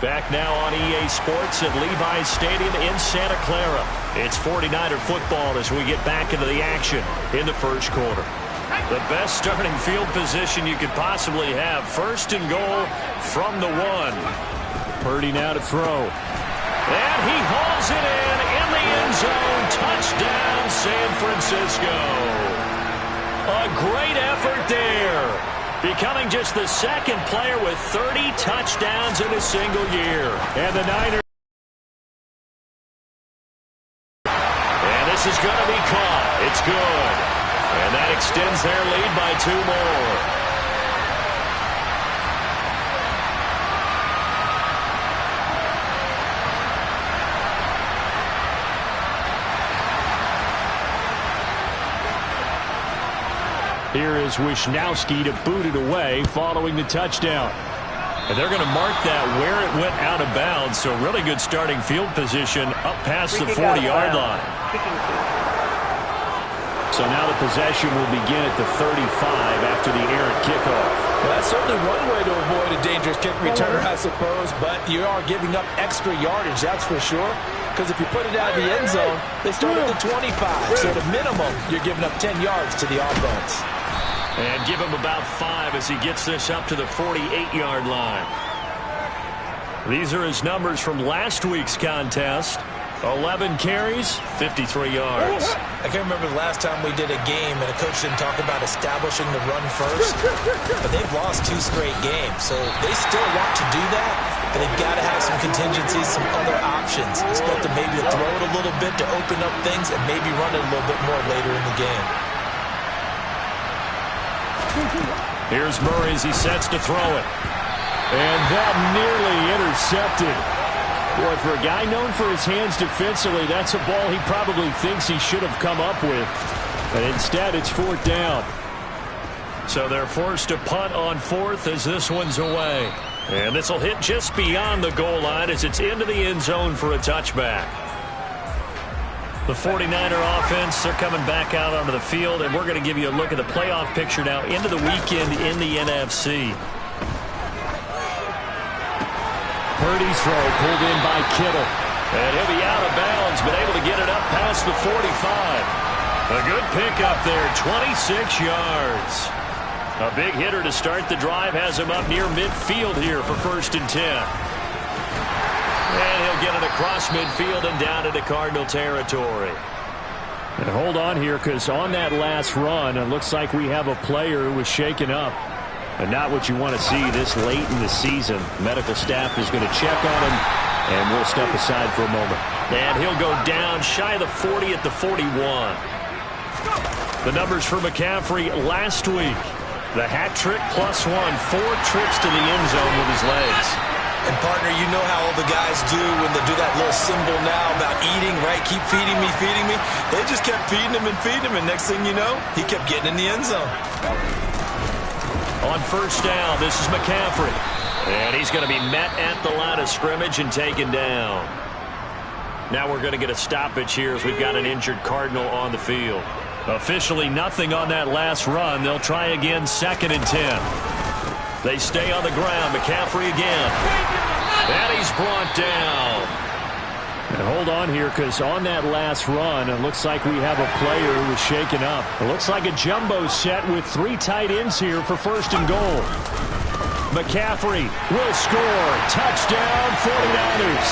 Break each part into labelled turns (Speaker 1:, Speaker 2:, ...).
Speaker 1: Back now on EA Sports at Levi's Stadium in Santa Clara. It's 49er football as we get back into the action in the first quarter. The best starting field position you could possibly have. First and goal from the 1. Purdy now to throw. And he hauls it in the end zone. Touchdown, San Francisco. A great effort there. Becoming just the second player with 30 touchdowns in a single year. And the Niners. And this is going to be caught. It's good. And that extends their lead by 2 more. Here is Wisnowski to boot it away following the touchdown. And they're going to mark that where it went out of bounds. So really good starting field position up past the 40-yard line. So now the possession will begin at the 35 after the errant kickoff.
Speaker 2: Well, that's certainly one way to avoid a dangerous kick returner, I suppose. But you are giving up extra yardage, that's for sure. Because if you put it out of the end zone, they start at the 25. So at a minimum, you're giving up 10 yards to the offense.
Speaker 1: And give him about 5 as he gets this up to the 48-yard line. These are his numbers from last week's contest. 11 carries, 53 yards.
Speaker 2: I can't remember the last time we did a game and a coach didn't talk about establishing the run first. But they've lost 2 straight games, so they still want to do that. But they've got to have some contingencies, some other options. Expect them maybe to throw it a little bit to open up things and maybe run it a little bit more later in the game.
Speaker 1: Here's Murray as he sets to throw it. And that nearly intercepted. Boy, for a guy known for his hands defensively, that's a ball he probably thinks he should have come up with. And instead, it's 4th down. So they're forced to punt on 4th as this one's away. And this will hit just beyond the goal line as it's into the end zone for a touchback. The 49er offense, they're coming back out onto the field, and we're going to give you a look at the playoff picture now into the weekend in the NFC. Purdy's throw pulled in by Kittle. And he'll be out of bounds, but able to get it up past the 45. A good pickup there, 26 yards. A big hitter to start the drive has him up near midfield here for 1st and 10. And he'll get it across midfield and down into Cardinal territory. And hold on here, because on that last run, it looks like we have a player who was shaken up. And not what you want to see this late in the season. Medical staff is going to check on him, and we'll step aside for a moment. And he'll go down shy of the 40 at the 41. The numbers for McCaffrey last week. The hat trick plus 1, 4 trips to the end zone with his legs.
Speaker 2: And, partner, you know how all the guys do when they do that little symbol now about eating, right? Keep feeding me, feeding me. They just kept feeding him, and next thing you know, he kept getting in the end zone.
Speaker 1: On 1st down, this is McCaffrey. And he's going to be met at the line of scrimmage and taken down. Now we're going to get a stoppage here as we've got an injured Cardinal on the field. Officially nothing on that last run. They'll try again 2nd and 10. They stay on the ground. McCaffrey again. And he's brought down. And hold on here, because on that last run, it looks like we have a player who was shaken up. It looks like a jumbo set with 3 tight ends here for 1st and goal. McCaffrey will score. Touchdown, 49ers.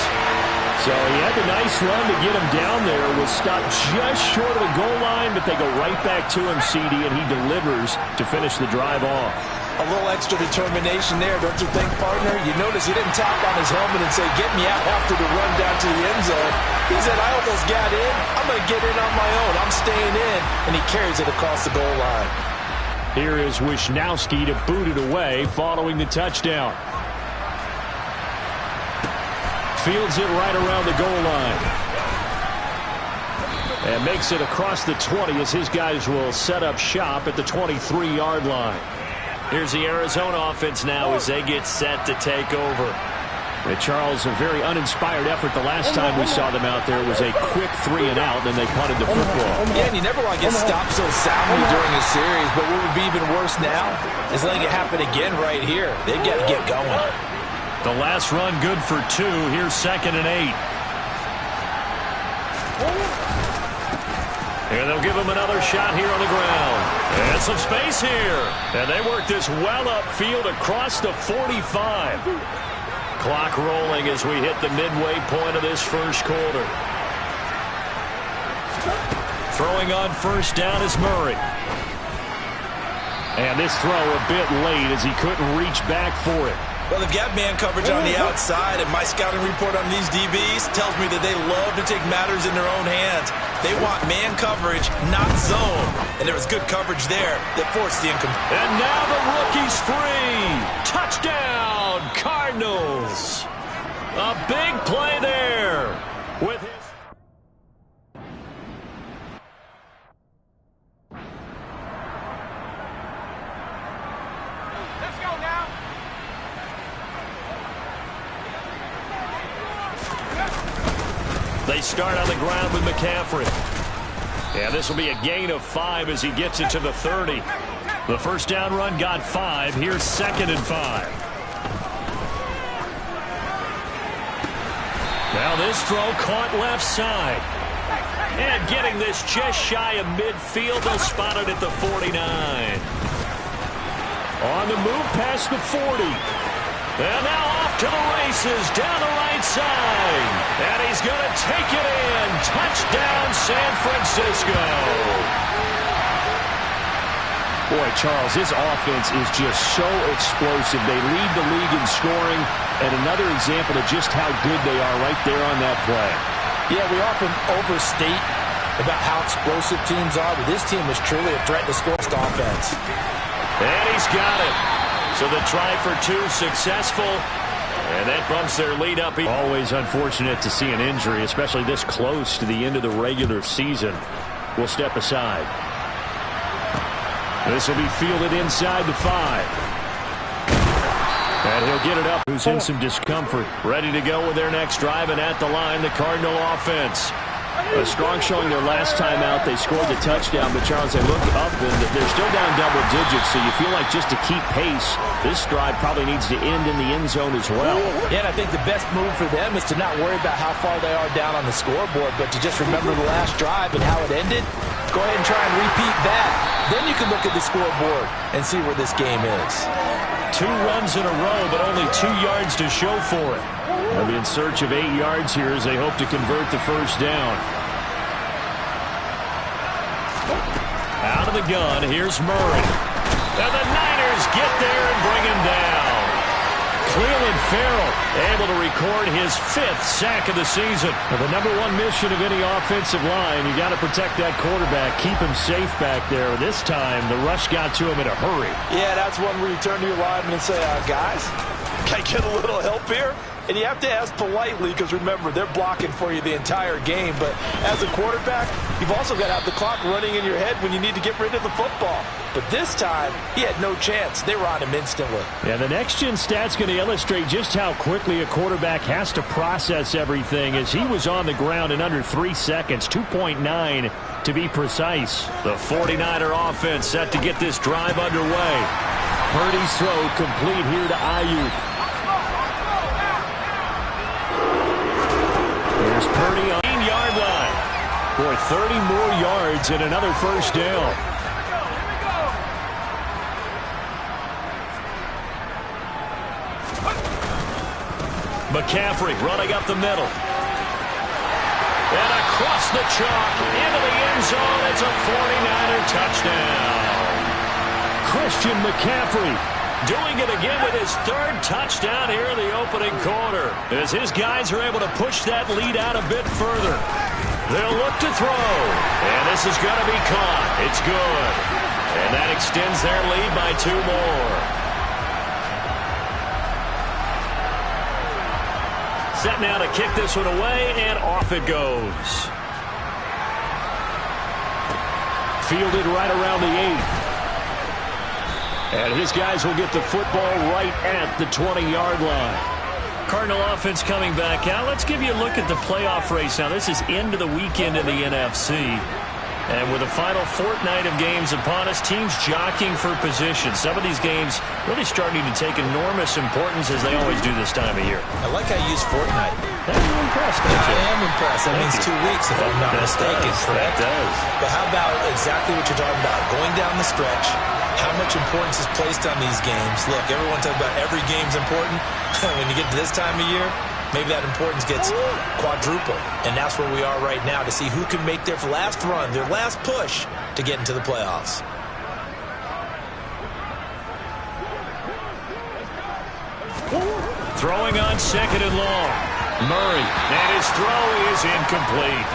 Speaker 1: So he had the nice run to get him down there. Was stopped just short of the goal line, but they go right back to him, CD, and he delivers to finish the drive off.
Speaker 2: A little extra determination there, don't you think, partner? You notice he didn't tap on his helmet and say, get me out after the run down to the end zone. He said, I almost got in. I'm going to get in on my own. I'm staying in. And he carries it across the goal line.
Speaker 1: Here is Wisnowski to boot it away following the touchdown. Fields it right around the goal line. And makes it across the 20 as his guys will set up shop at the 23-yard line. Here's the Arizona offense now as they get set to take over. And Charles, a very uninspired effort the last time we saw them out there. It was a quick 3 and out, and then they punted the football.
Speaker 2: Yeah, and you never want to get stopped so soundly during a series, but what would be even worse now is letting it happen again right here. They've got to get going.
Speaker 1: The last run good for 2. Here's 2nd and 8. And they'll give him another shot here on the ground. And some space here. And they work this well upfield across the 45. Clock rolling as we hit the midway point of this first quarter. Throwing on first down is Murray. And this throw a bit late as he couldn't reach back for it.
Speaker 2: Well, they've got man coverage on the outside, and my scouting report on these DBs tells me that they love to take matters in their own hands. They want man coverage, not zone. And there was good coverage there that forced the incomplete.
Speaker 1: And now the rookie's free. Touchdown, Cardinals. A big play there with his... They start on the ground with McCaffrey. And this will be a gain of 5 as he gets it to the 30. The first down run got 5. Here's 2nd and 5. Now this throw caught left side. And getting this just shy of midfield. They'll spot it at the 49. On the move past the 40. And now off to the races down the right side. And he's going to take it in. Touchdown, San Francisco.
Speaker 3: Boy, Charles, this offense is just so explosive. They lead the league in scoring. And another example of just how good they are right there on that play.
Speaker 2: Yeah, we often overstate about how explosive teams are, but this team is truly a threat to score this offense.
Speaker 1: And he's got it. So the try for 2 successful, and that bumps their lead up.
Speaker 3: Always unfortunate to see an injury, especially this close to the end of the regular season. We'll step aside. This will be fielded inside the 5. And he'll get it up. Who's in some discomfort.
Speaker 1: Ready to go with their next drive, and at the line, the Cardinal offense.
Speaker 3: A strong showing their last time out. They scored the touchdown, but Charles, they look up and they're still down double digits, so you feel like just to keep pace, this drive probably needs to end in the end zone as well.
Speaker 2: Yeah, and I think the best move for them is to not worry about how far they are down on the scoreboard, but to just remember the last drive and how it ended. Go ahead and try and repeat that. Then you can look at the scoreboard and see where this game is.
Speaker 1: 2 runs in a row, but only 2 yards to show for it.
Speaker 3: They'll be in search of 8 yards here as they hope to convert the first down.
Speaker 1: Out of the gun, here's Murray. And the Niners get there and bring him down. Cleveland Farrell able to record his 5th sack of the season.
Speaker 3: Well, the #1 mission of any offensive line, you got to protect that quarterback, keep him safe back there. This time, the rush got to him in a hurry.
Speaker 2: Yeah, that's one where you turn to your lineman and say, guys, can I get a little help here? And you have to ask politely because, remember, they're blocking for you the entire game. But as a quarterback, you've also got to have the clock running in your head when you need to get rid of the football. But this time, he had no chance. They were on him instantly.
Speaker 3: Yeah, the next-gen stat's going to illustrate just how quickly a quarterback has to process everything as he was on the ground in under 3 seconds, 2.9 to be precise.
Speaker 1: The 49er offense set to get this drive underway.
Speaker 3: Purdy's throw complete here to Ayuk. Here's Purdy on the 9-yard line. Boy, 30 more yards and another first down.
Speaker 1: McCaffrey running up the middle. And across the chalk into the end zone. It's a 49er touchdown.
Speaker 3: Christian McCaffrey
Speaker 1: doing it again with his 3rd touchdown here in the opening quarter, as his guys are able to push that lead out a bit further. They'll look to throw, and this is going to be caught. It's good, and that extends their lead by 2 more. Set now to kick this one away, and off it goes.
Speaker 3: Fielded right around the 8. And his guys will get the football right at the 20-yard line.
Speaker 1: Cardinal offense coming back out. Let's give you a look at the playoff race now. This is into the weekend in the NFC. And with the final fortnight of games upon us, teams jockeying for position. Some of these games really starting to take enormous importance as they always do this time of year.
Speaker 2: I like how you use fortnight.
Speaker 1: You're impressed, aren't you?
Speaker 2: I am impressed. That means 2 weeks if I'm not mistaken, correct?
Speaker 1: That does.
Speaker 2: But how about exactly what you're talking about? Going down the stretch, how much importance is placed on these games. Look, everyone talks about every game's important. When you get to this time of year, maybe that importance gets quadrupled. And that's where we are right now to see who can make their last run, their last push to get into the playoffs.
Speaker 1: Throwing on second and long. Murray, and his throw is incomplete.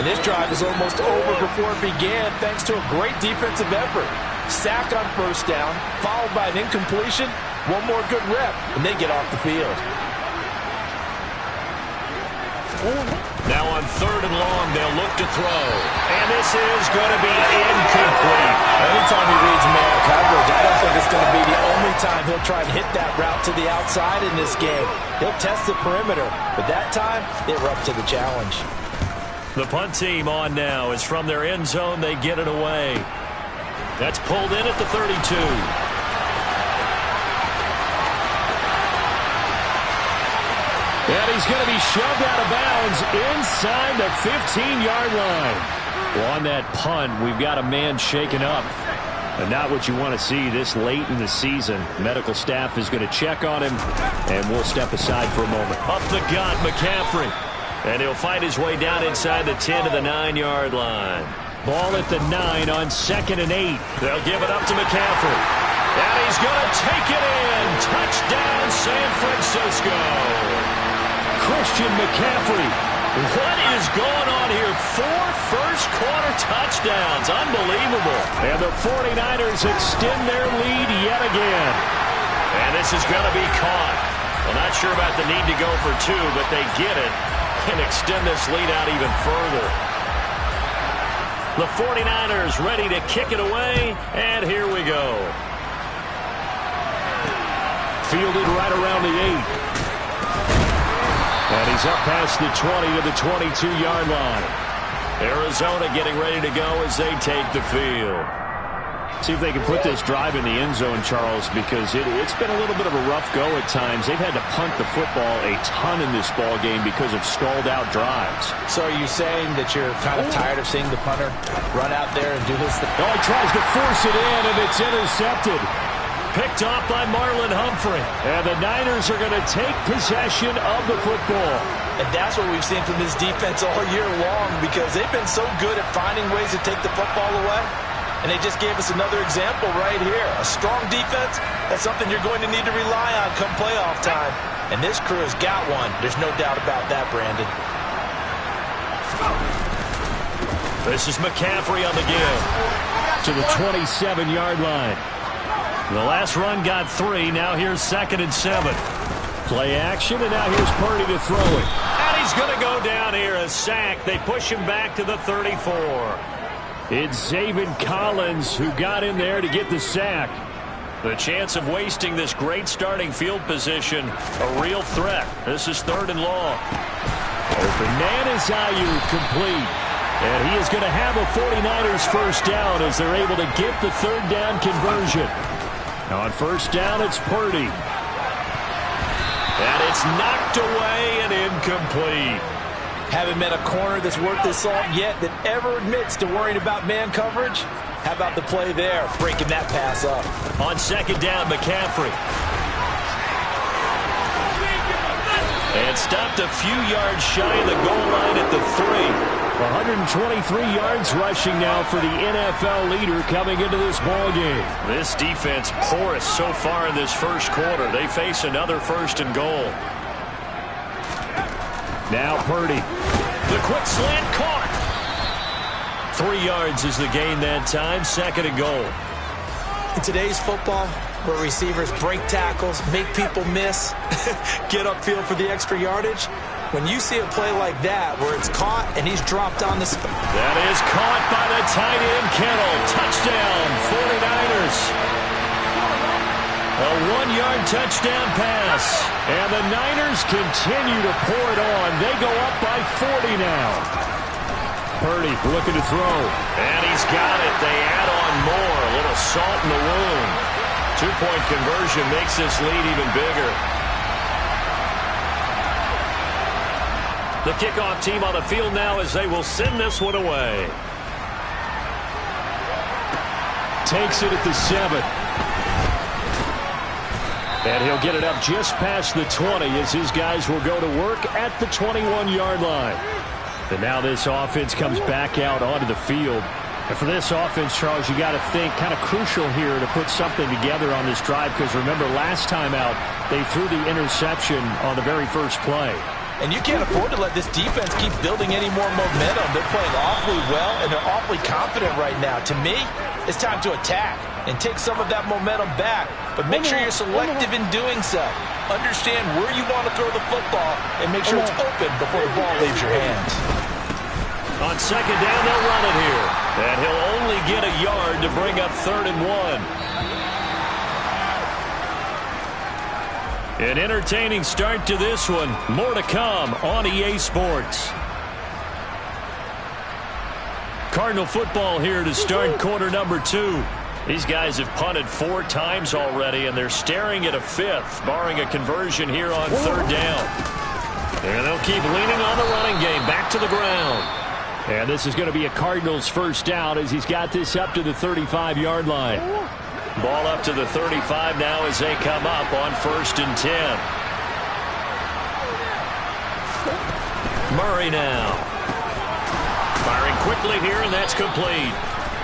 Speaker 4: And this drive is almost over before it began thanks to a great defensive effort. Sack on first down, followed by an incompletion, one more good rep, and they get off the field.
Speaker 1: Now on third and long, they'll look to throw. And this is going to be incomplete.
Speaker 4: Anytime he reads man coverage, I don't think it's going to be the only time he'll try and hit that route to the outside in this game. He'll test the perimeter, but that time, they were up to the challenge.
Speaker 1: The punt team on now is from their end zone. They get it away. That's pulled in at the 32. And he's going to be shoved out of bounds inside the 15-yard line. Well, on that punt, we've got a man shaken up. And not what you want to see this late in the season. Medical staff is going to check on him, and we'll step aside for a moment. Up the gut, McCaffrey. And he'll fight his way down inside the 10 to the 9-yard line. Ball at the 9 on 2nd and 8. They'll give it up to McCaffrey. And he's going to take it in. Touchdown, San Francisco. Christian McCaffrey. What is going on here? 4 first-quarter touchdowns. Unbelievable. And the 49ers extend their lead yet again. And this is going to be caught. Well, not sure about the need to go for 2, but they get it and extend this lead out even further. The 49ers ready to kick it away, and here we go. Fielded right around the 8. And he's up past the 20 to the 22-yard line. Arizona getting ready to go as they take the field. See if they can put this drive in the end zone, Charles, because it's been a little bit of a rough go at times. They've had to punt the football a ton in this ball game because of stalled-out drives.
Speaker 4: So are you saying that you're kind of tired of seeing the punter run out there and do his thing?
Speaker 1: Oh, he tries to force it in, and it's intercepted. Picked off by Marlon Humphrey. And the Niners are going to take possession of the football.
Speaker 2: And that's what we've seen from this defense all year long because they've been so good at finding ways to take the football away. And they just gave us another example right here. A strong defense, that's something you're going to need to rely on come playoff time. And this crew has got one. There's no doubt about that, Brandon.
Speaker 1: This is McCaffrey on the give. To the 27-yard line. The last run got 3. Now here's 2nd and 7. Play action, and now here's Purdy to throw it. And he's going to go down here, a sack. They push him back to the 34. It's Zaven Collins who got in there to get the sack. The chance of wasting this great starting field position, a real threat. This is 3rd and long. Open man is Ayuk, complete. And he is going to have a 49ers first down as they're able to get the 3rd down conversion. On first down, it's Purdy. And it's knocked away and incomplete.
Speaker 4: Haven't met a corner that's worth his salt yet that ever admits to worrying about man coverage. How about the play there, breaking that pass up?
Speaker 1: On 2nd down, McCaffrey. And stopped a few yards shy of the goal line at the 3. 123 yards rushing now for the NFL leader coming into this ball game. This defense porous so far in this first quarter. They face another 1st and goal. Now Purdy. The quick slant caught. 3 yards is the gain that time. 2nd and goal.
Speaker 2: In today's football, where receivers break tackles, make people miss, get upfield for the extra yardage, when you see a play like that where it's caught and he's dropped on the spot.
Speaker 1: That is caught by the tight end, Kittle. Touchdown, 49ers. A 1-yard touchdown pass. And the Niners continue to pour it on. They go up by 40 now.
Speaker 3: Purdy looking to throw.
Speaker 1: And he's got it. They add on more. A little salt in the wound. Two-point conversion makes this lead even bigger. The kickoff team on the field now as they will send this one away.
Speaker 3: Takes it at the 7. And he'll get it up just past the 20 as his guys will go to work at the 21-yard line. And now this offense comes back out onto the field. And for this offense, Charles, you got to think kind of crucial here to put something together on this drive because remember last time out they threw the interception on the very first play.
Speaker 2: And you can't afford to let this defense keep building any more momentum. They're playing awfully well, and they're awfully confident right now. To me, it's time to attack and take some of that momentum back. But make sure you're selective in doing so. Understand where you want to throw the football and make sure it's open before the ball leaves your hands.
Speaker 1: On second down, they'll run it here. And he'll only get a yard to bring up 3rd and 1. An entertaining start to this one. More to come on EA Sports. Cardinal football here to start quarter number 2. These guys have punted 4 times already, and they're staring at a 5th, barring a conversion here on 3rd down. And they'll keep leaning on the running game. Back to the ground. And this is going to be a Cardinals first down as he's got this up to the 35-yard line. Ball up to the 35 now as they come up on 1st and 10. Murray now. Firing quickly here, and that's complete.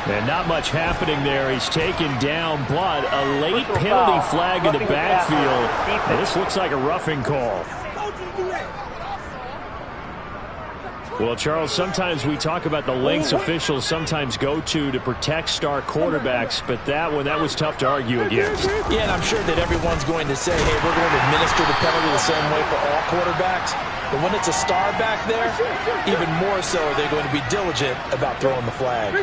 Speaker 3: And not much happening there. He's taken down, but a late penalty flag in the backfield. And this looks like a roughing call. Well, Charles, sometimes we talk about the lengths officials sometimes go to protect star quarterbacks, but that was tough to argue against.
Speaker 2: Yeah, and I'm sure that everyone's going to say, hey, we're going to administer the penalty the same way for all quarterbacks. But when it's a star back there, even more so they're going to be diligent about throwing the flag.
Speaker 3: And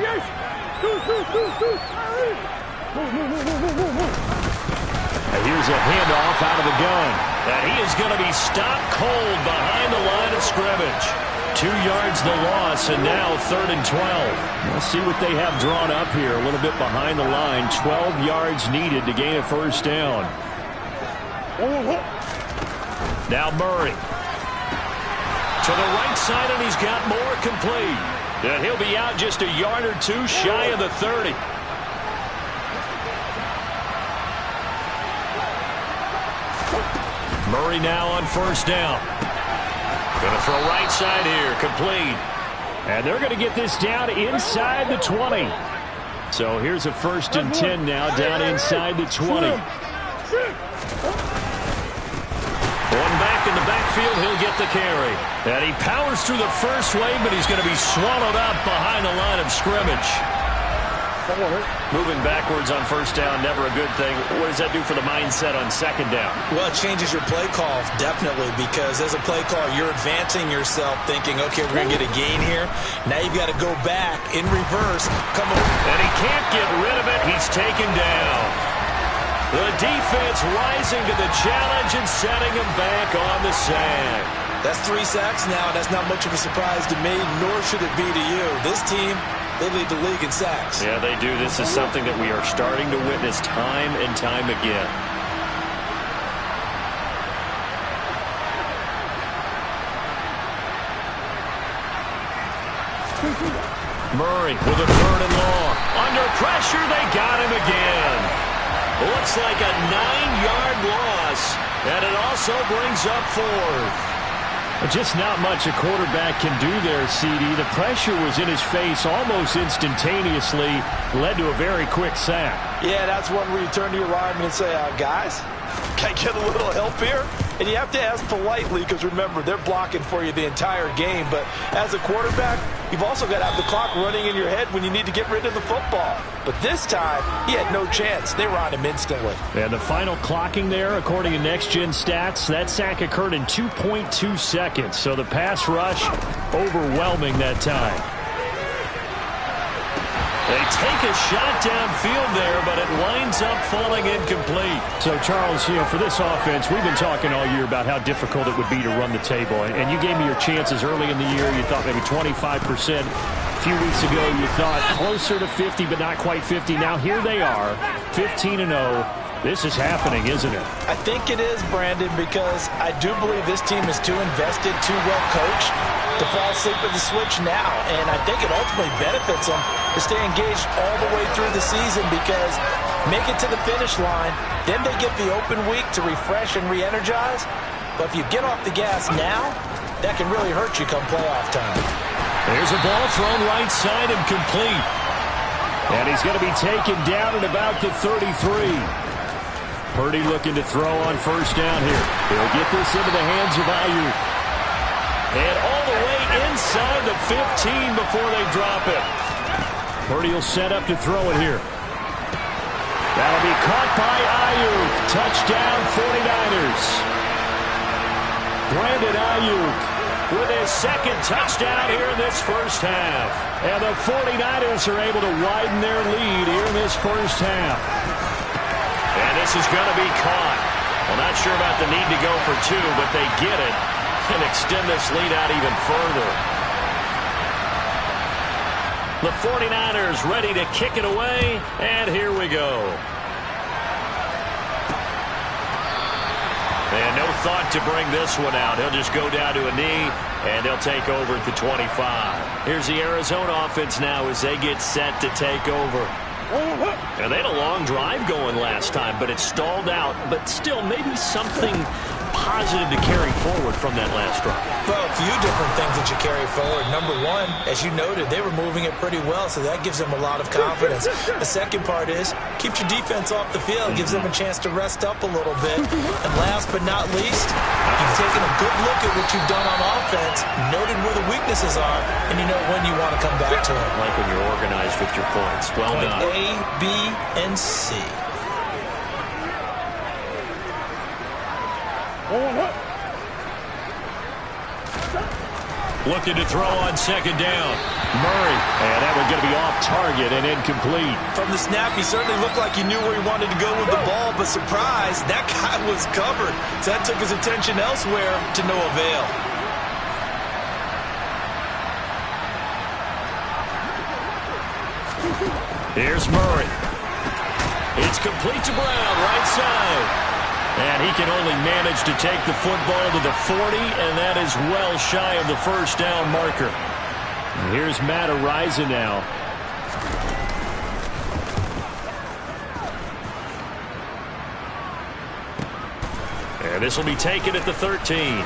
Speaker 3: here's a handoff out of the gun.
Speaker 1: And he is going to be stopped cold behind the line of scrimmage. 2 yards the loss, and now 3rd and 12.
Speaker 3: We'll see what they have drawn up here. A little bit behind the line. 12 yards needed to gain a first down.
Speaker 1: Now Murray. To the right side, and he's got more complete. And he'll be out just a yard or 2 shy of the 30. Murray now on first down. Going to throw right side here, complete.
Speaker 3: And they're going to get this down inside the 20. So here's a 1st and 10 now down inside the 20.
Speaker 1: Going back in the backfield, he'll get the carry. And he powers through the first wave, but he's going to be swallowed up behind the line of scrimmage. Moving backwards on first down, never a good thing. What does that do for the mindset on second down?
Speaker 2: Well, it changes your play call, definitely, because as a play caller, you're advancing yourself thinking, okay, we're going to get a gain here. Now you've got to go back in reverse. Come on.
Speaker 1: And he can't get rid of it. He's taken down. The defense rising to the challenge and setting him back on the sack.
Speaker 2: That's 3 sacks now. That's not much of a surprise to me, nor should it be to you. This team, they lead the league in sacks.
Speaker 1: Yeah, they do. This is something that we are starting to witness time and time again. Murray with a 3rd and long. Under pressure, they got him again. Looks like a 9-yard loss, and it also brings up 4th.
Speaker 3: Just not much a quarterback can do there, CD. The pressure was in his face almost instantaneously, led to a very quick sack.
Speaker 2: Yeah, that's one where you turn to your lineman and say, guys, can I get a little help here? And you have to ask politely because, remember, they're blocking for you the entire game. But as a quarterback, you've also got to have the clock running in your head when you need to get rid of the football. But this time, he had no chance. They were on him instantly.
Speaker 3: And the final clocking there, according to Next Gen Stats, that sack occurred in 2.2 seconds. So the pass rush, overwhelming that time.
Speaker 1: They take a shot downfield there, but it winds up falling incomplete.
Speaker 3: So, Charles, for this offense, we've been talking all year about how difficult it would be to run the table. And you gave me your chances early in the year. You thought maybe 25%. A few weeks ago, you thought closer to 50, but not quite 50. Now here they are, 15-0. This is happening, isn't it?
Speaker 2: I think it is, Brandon, because I do believe this team is too invested, too well coached to fall asleep at the switch now. And I think it ultimately benefits them to stay engaged all the way through the season because make it to the finish line, then they get the open week to refresh and re-energize. But if you get off the gas now, that can really hurt you come playoff time.
Speaker 3: There's a ball thrown right side and complete. And he's going to be taken down at about the 33. Purdy looking to throw on first down here. He'll get this into the hands of Ayuk.
Speaker 1: And all the way inside the 15 before they drop it.
Speaker 3: Purdy will set up to throw it here. That'll be caught by Ayuk. Touchdown 49ers. Brandon Ayuk with his second touchdown here in this first half. And the 49ers are able to widen their lead here in this first half.
Speaker 1: And this is going to be caught. Well, not sure about the need to go for two, but they get it and extend this lead out even further. The 49ers ready to kick it away, and here we go. And no thought to bring this one out. He'll just go down to a knee, and they'll take over at the 25. Here's the Arizona offense now as they get set to take over. And they had a long drive going last time, but it stalled out. But still, maybe something positive to carry forward from that last drive.
Speaker 2: Well, a few different things that you carry forward. Number one, as you noted, they were moving it pretty well, so that gives them a lot of confidence. The second part is, keeps your defense off the field, gives them a chance to rest up a little bit. And last but not least, you've taken a good look at what you've done on offense, noted where the weaknesses are, and you know when you want to come back to them.
Speaker 1: Like when you're organized with your points. Well done.
Speaker 2: A, B, and C.
Speaker 3: Looking to throw on second down. Murray. And that one's going to be off target and incomplete.
Speaker 2: From the snap, he certainly looked like he knew where he wanted to go with the ball, but surprise, that guy was covered. So that took his attention elsewhere to no avail.
Speaker 3: Here's Murray. It's complete to Brown, right side. And he can only manage to take the football to the 40, and that is well shy of the first down marker. And here's Matt Araiza now. And this will be taken at the 13.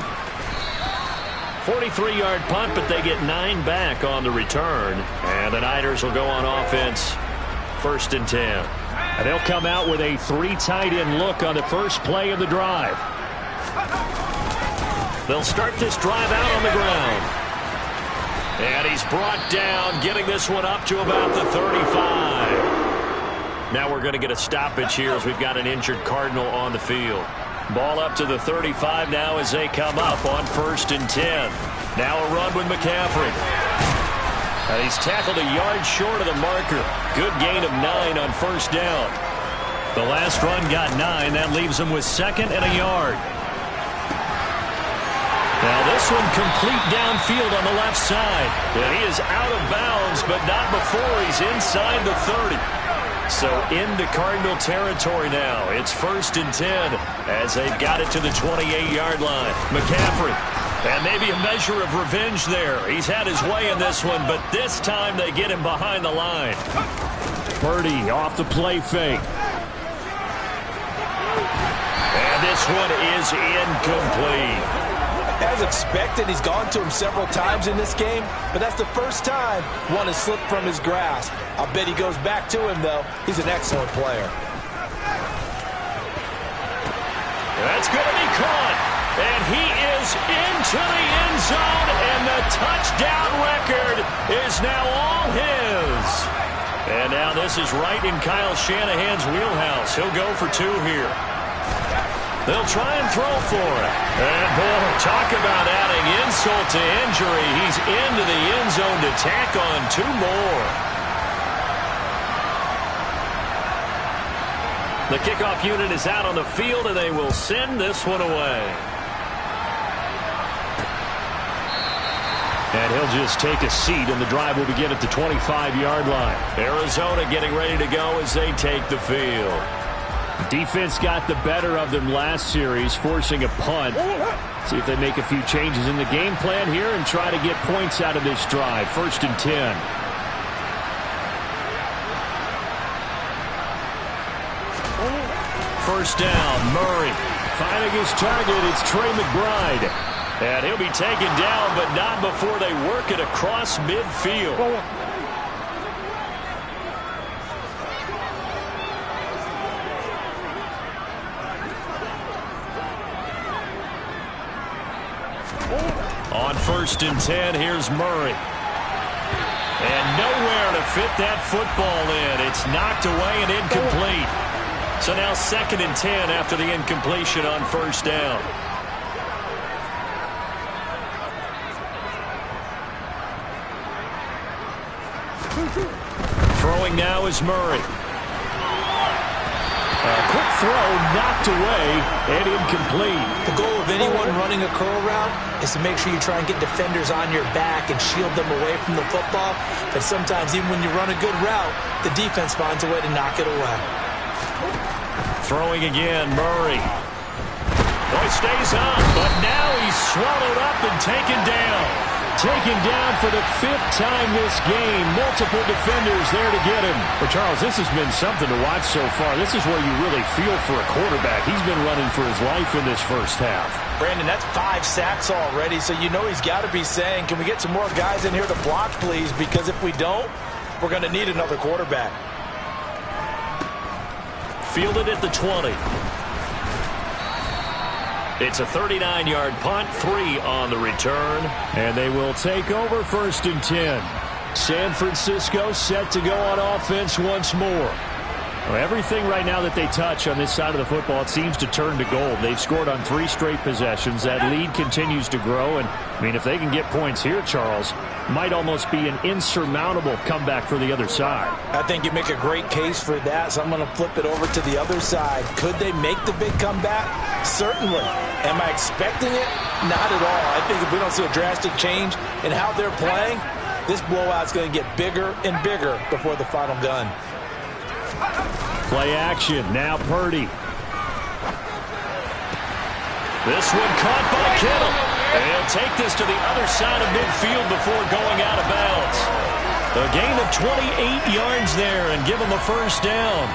Speaker 3: 43-yard punt, but they get 9 back on the return. And the Niners will go on offense, 1st and 10. And they'll come out with a 3 tight end look on the first play of the drive. They'll start this drive out on the ground. And he's brought down, getting this one up to about the 35. Now we're going to get a stoppage here as we've got an injured Cardinal on the field. Ball up to the 35 now as they come up on 1st and 10. Now a run with McCaffrey. And he's tackled a yard short of the marker. Good gain of 9 on first down. The last run got 9. That leaves him with 2nd and a yard. Now this one complete downfield on the left side. And he is out of bounds, but not before he's inside the 30. So into Cardinal territory now. It's 1st and 10 as they've got it to the 28-yard line. McCaffrey. And maybe a measure of revenge there. He's had his way in this one, but this time they get him behind the line. Purdy off the play fake. And this one is incomplete.
Speaker 4: As expected, he's gone to him several times in this game, but that's the first time one has slipped from his grasp. I'll bet he goes back to him, though. He's an excellent player.
Speaker 3: That's going to be caught. And he is into the end zone, and the touchdown record is now all his. And now this is right in Kyle Shanahan's wheelhouse. He'll go for 2 here. They'll try and throw for it. And, boy, talk about adding insult to injury. He's into the end zone to tack on 2 more. The kickoff unit is out on the field, and they will send this one away. And he'll just take a seat, and the drive will begin at the 25-yard line.
Speaker 1: Arizona getting ready to go as they take the field.
Speaker 3: Defense got the better of them last series, forcing a punt. See if they make a few changes in the game plan here and try to get points out of this drive. 1st and 10.
Speaker 1: First down, Murray.
Speaker 3: Finding his target, it's Trey McBride.
Speaker 1: And he'll be taken down, but not before they work it across midfield. On 1st and 10, here's Murray. And nowhere to fit that football in. It's knocked away and incomplete. So now 2nd and 10 after the incompletion on 1st down. Throwing now is Murray.
Speaker 3: A quick throw knocked away and incomplete.
Speaker 2: The goal of anyone running a curl route is to make sure you try and get defenders on your back and shield them away from the football. But sometimes even when you run a good route, the defense finds a way to knock it away.
Speaker 1: Throwing again, Murray. Boy, stays up, but now he's swallowed up and taken down.
Speaker 3: Taken down for the 5th time this game. Multiple defenders there to get him. Well, Charles, this has been something to watch so far. This is where you really feel for a quarterback. He's been running for his life in this first half.
Speaker 2: Brandon, that's 5 sacks already, so you know he's got to be saying, can we get some more guys in here to block, please? Because if we don't, we're going to need another quarterback.
Speaker 1: Fielded at the 20. It's a 39-yard punt, 3 on the return.
Speaker 3: And they will take over 1st and 10. San Francisco set to go on offense once more. Well, everything right now that they touch on this side of the football, it seems to turn to gold. They've scored on 3 straight possessions. That lead continues to grow. And, I mean, if they can get points here, Charles, might almost be an insurmountable comeback for the other side.
Speaker 2: I think you make a great case for that, so I'm going to flip it over to the other side. Could they make the big comeback? Certainly. Am I expecting it? Not at all. I think if we don't see a drastic change in how they're playing, this blowout's going to get bigger and bigger before the final gun.
Speaker 3: Play action. Now Purdy.
Speaker 1: This one caught by Kittle. And he'll take this to the other side of midfield before going out of bounds. A gain of 28 yards there and give him a 1st down.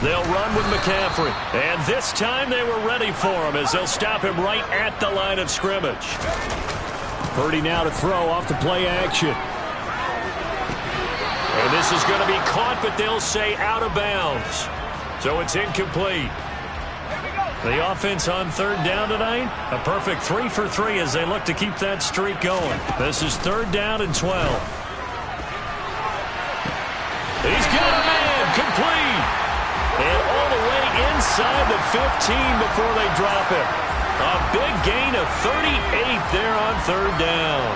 Speaker 1: They'll run with McCaffrey. And this time they were ready for him as they'll stop him right at the line of scrimmage.
Speaker 3: Purdy now to throw off the play action.
Speaker 1: And this is going to be caught, but they'll say out of bounds. So it's incomplete. The offense on 3rd down tonight, a perfect 3 for 3 as they look to keep that streak going. This is 3rd down and 12. He's got a man, complete. And all the way inside the 15 before they drop him. A big gain of 38 there on 3rd down.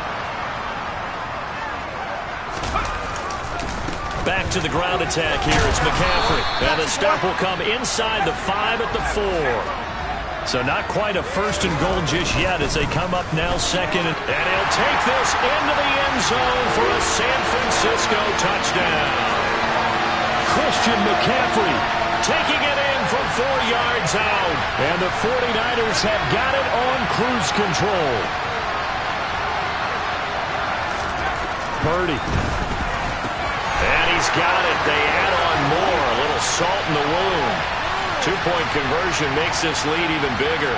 Speaker 1: Back to the ground attack here. It's McCaffrey. And the stop will come inside the 5 at the 4. So not quite a 1st and goal just yet as they come up now 2nd. And he'll take this into the end zone for a San Francisco touchdown.
Speaker 3: Christian McCaffrey
Speaker 1: taking it in from 4 yards out.
Speaker 3: And the 49ers have got it on cruise control. Purdy.
Speaker 1: And he's got it. They add on more. A little salt in the wound. 2-point conversion makes this lead even bigger.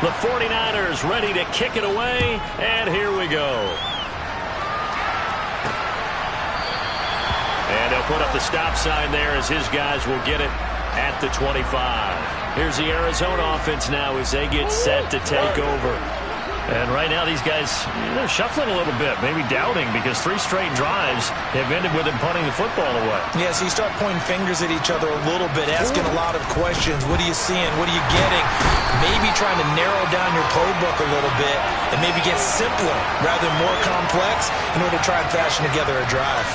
Speaker 1: The 49ers ready to kick it away. And here we go. And they'll put up the stop sign there as his guys will get it at the 25. Here's the Arizona offense now as they get set to take over. And right now these guys, they're shuffling a little bit, maybe doubting because 3 straight drives have ended with them punting the football away.
Speaker 2: Yeah, so you start pointing fingers at each other a little bit, asking a lot of questions. What are you seeing? What are you getting? Maybe trying to narrow down your playbook a little bit and maybe get simpler rather than more complex in order to try and fashion together a drive.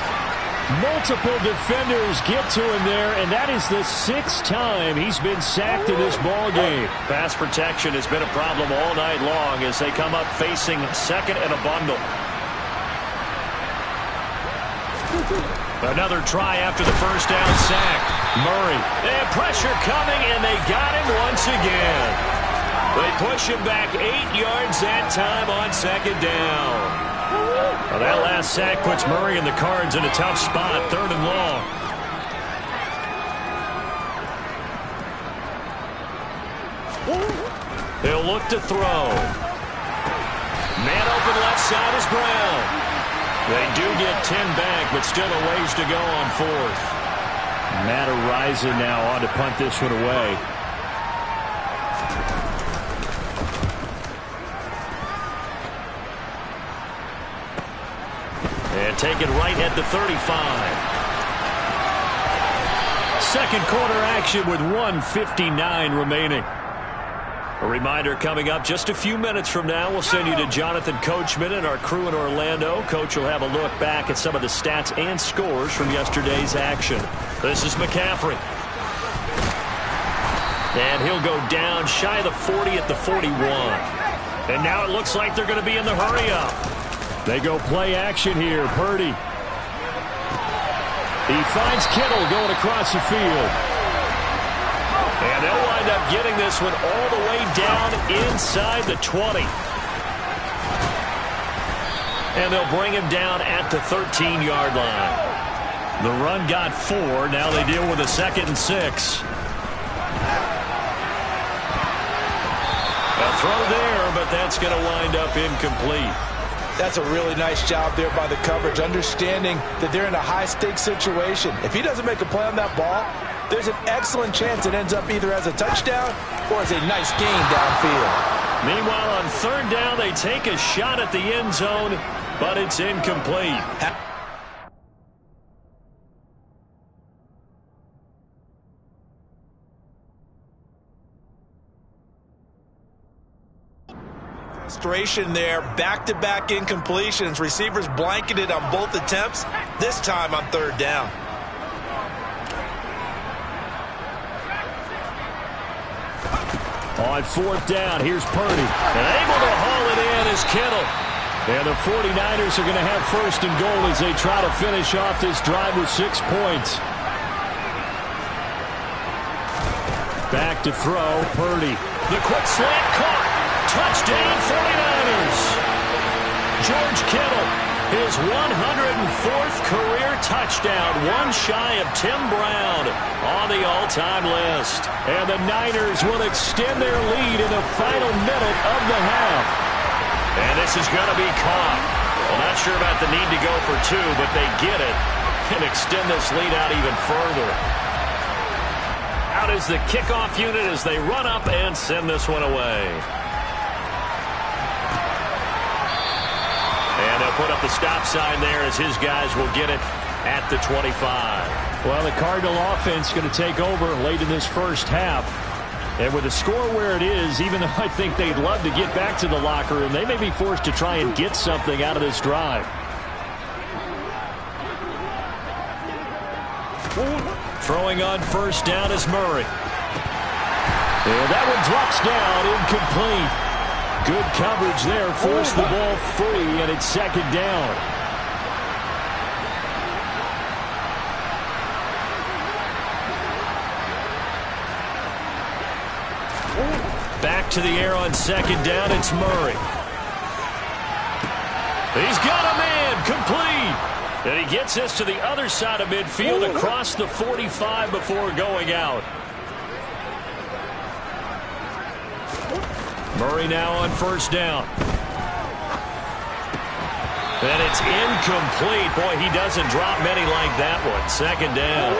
Speaker 3: Multiple defenders get to him there, and that is the 6th time he's been sacked in this ball game.
Speaker 1: Pass protection has been a problem all night long as they come up facing second and a bundle. Another try after the first down sack. Murray. And pressure coming, and they got him once again. They push him back 8 yards that time on second down. Well, that last sack puts Murray and the Cards in a tough spot, 3rd and long. They'll look to throw. Man open left side is Brown. They do get 10 back, but still a ways to go on 4th.
Speaker 3: Matt Araiza now on to punt this one away.
Speaker 1: And take it right at the 35.
Speaker 3: Second quarter action with 1:59 remaining.
Speaker 1: A reminder coming up just a few minutes from now. We'll send you to Jonathan Coachman and our crew in Orlando. Coach will have a look back at some of the stats and scores from yesterday's action. This is McCaffrey. And he'll go down shy of the 40 at the 41. And now it looks like they're going to be in the hurry-up.
Speaker 3: They go play action here. Purdy. He finds Kittle going across the field.
Speaker 1: And they'll wind up getting this one all the way down inside the 20. And they'll bring him down at the 13-yard line. The run got 4. Now they deal with a 2nd and 6. A throw there, but that's going to wind up incomplete.
Speaker 2: That's a really nice job there by the coverage, understanding that they're in a high-stakes situation. If he doesn't make a play on that ball, there's an excellent chance it ends up either as a touchdown or as a nice gain downfield.
Speaker 1: Meanwhile, on 3rd down, they take a shot at the end zone, but it's incomplete.
Speaker 2: Frustration there, back-to-back incompletions. Receivers blanketed on both attempts, this time on 3rd down.
Speaker 3: On 4th down, here's Purdy.
Speaker 1: And able to haul it in is Kittle.
Speaker 3: And the 49ers are going to have 1st and goal as they try to finish off this drive with 6 points. Back to throw, Purdy.
Speaker 1: The quick slant caught. Touchdown 49ers. George Kittle, his 104th career touchdown, one shy of Tim Brown on the all-time list.
Speaker 3: And the Niners will extend their lead in the final minute of the half.
Speaker 1: And this is going to be caught. Well, not sure about the need to go for 2, but they get it and extend this lead out even further. Out is the kickoff unit as they run up and send this one away. And they'll put up the stop sign there as his guys will get it at the 25.
Speaker 3: Well, the Cardinal offense going to take over late in this first half. And with the score where it is, even though I think they'd love to get back to the locker room, they may be forced to try and get something out of this drive.
Speaker 1: Throwing on 1st down is Murray.
Speaker 3: And that one drops down, incomplete. Good coverage there, forced the ball free, and it's 2nd down.
Speaker 1: Back to the air on 2nd down, it's Murray. He's got a man, complete. And he gets this to the other side of midfield across the 45 before going out. Murray now on 1st down. And it's incomplete. Boy, he doesn't drop many like that one. 2nd down.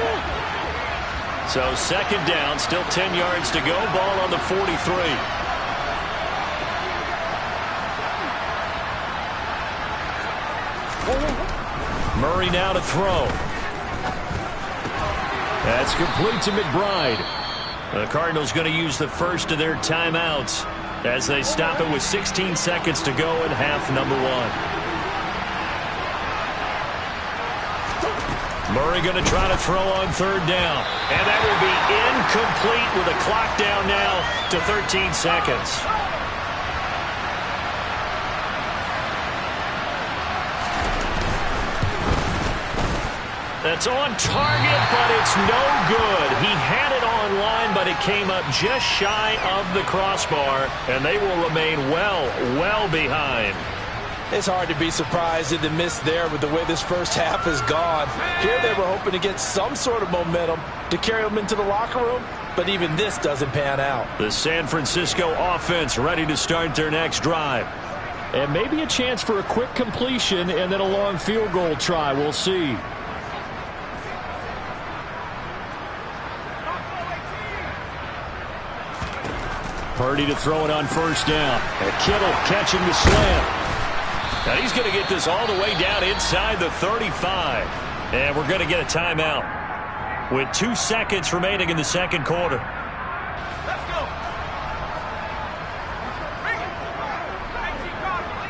Speaker 1: So 2nd down, still 10 yards to go. Ball on the 43. Murray now to throw.
Speaker 3: That's complete to McBride.
Speaker 1: The Cardinals going to use the first of their timeouts as they stop it with 16 seconds to go in half number 1. Murray going to try to throw on third down. And that will be incomplete with a clock down now to 13 seconds. That's on target, but it's no good. He had it on line, but it came up just shy of the crossbar, and they will remain well behind.
Speaker 2: It's hard to be surprised at the miss there with the way this first half has gone. Here they were hoping to get some sort of momentum to carry them into the locker room, but even this doesn't pan out.
Speaker 1: The San Francisco offense ready to start their next drive.
Speaker 3: And maybe a chance for a quick completion and then a long field goal try. We'll see. Purdy to throw it on first down. And Kittle catching the slam.
Speaker 1: And he's going to get this all the way down inside the 35. And we're going to get a timeout with 2 seconds remaining in the second quarter.
Speaker 5: Let's go. Bring it. 19 Cardinals.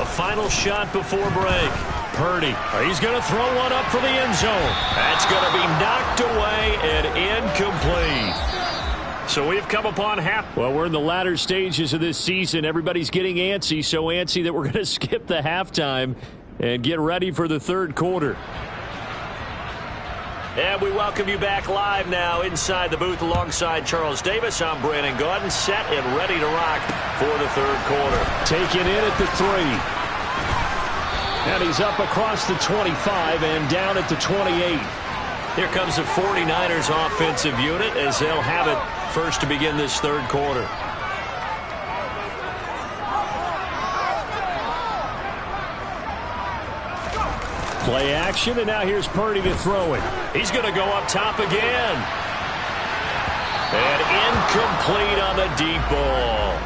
Speaker 1: A final shot before break. Purdy, he's going to throw one up for the end zone. That's going to be knocked away and incomplete. So we've come upon half.
Speaker 3: Well, we're in the latter stages of this season. Everybody's getting antsy, so antsy that we're going to skip the halftime and get ready for the third quarter.
Speaker 1: And we welcome you back live now inside the booth alongside Charles Davis. I'm Brandon Gaudin, set and ready to rock for the third quarter.
Speaker 3: Taken in at the 3. And he's up across the 25 and down at the 28.
Speaker 1: Here comes the 49ers offensive unit as they'll have it first to begin this third quarter.
Speaker 3: Play action, and now here's Purdy to throw it.
Speaker 1: He's going to go up top again. And incomplete on the deep ball.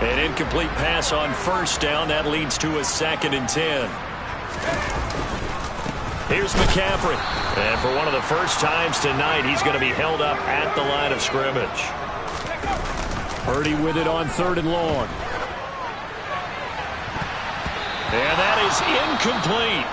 Speaker 1: An incomplete pass on first down. That leads to a 2nd and 10. Here's McCaffrey. And for one of the first times tonight, he's going to be held up at the line of scrimmage.
Speaker 3: Purdy with it on 3rd and long.
Speaker 1: And that is incomplete.